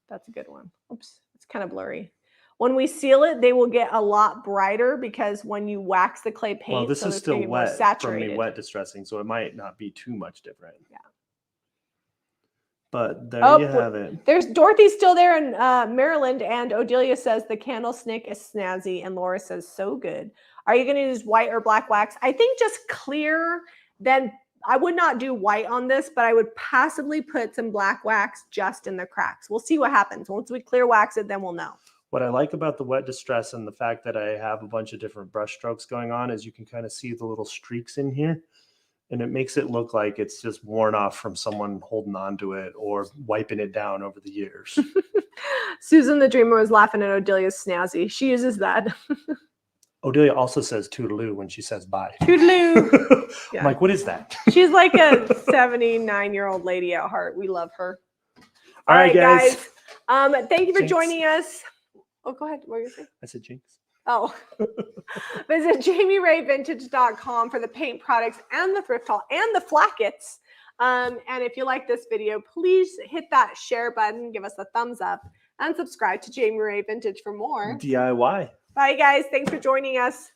That's a good one. Oops, it's kind of blurry. When we seal it, they will get a lot brighter because when you wax the clay paint, Well, this so is it's gonna still get more wet from saturated. me wet distressing, so it might not be too much different. Yeah. But there Oh, you have it. There's Dorothy's still there in Maryland, and Odelia says the candlestick is snazzy, and Laura says so good. Are you going to use white or black wax? I think just clear. Then I would not do white on this, but I would possibly put some black wax just in the cracks. We'll see what happens. Once we clear wax it, then we'll know. What I like about the wet distress and the fact that I have a bunch of different brush strokes going on is you can kind of see the little streaks in here. And it makes it look like it's just worn off from someone holding on to it or wiping it down over the years. Susan the Dreamer was laughing at Odelia's snazzy. She uses that. Odelia also says toodaloo when she says bye. Toodaloo. Yeah. I'm like, what is that? She's like a 79-year-old lady at heart. We love her. All right, guys. Thank you for Jinx. joining us. Oh, go ahead. What were you saying? I said jinx. Oh, visit JamiRayVintage.com for the paint products and the thrift haul and the flackets. And if you like this video, please hit that share button, give us a thumbs up, and subscribe to Jami Ray Vintage for more DIY. Bye, guys. Thanks for joining us.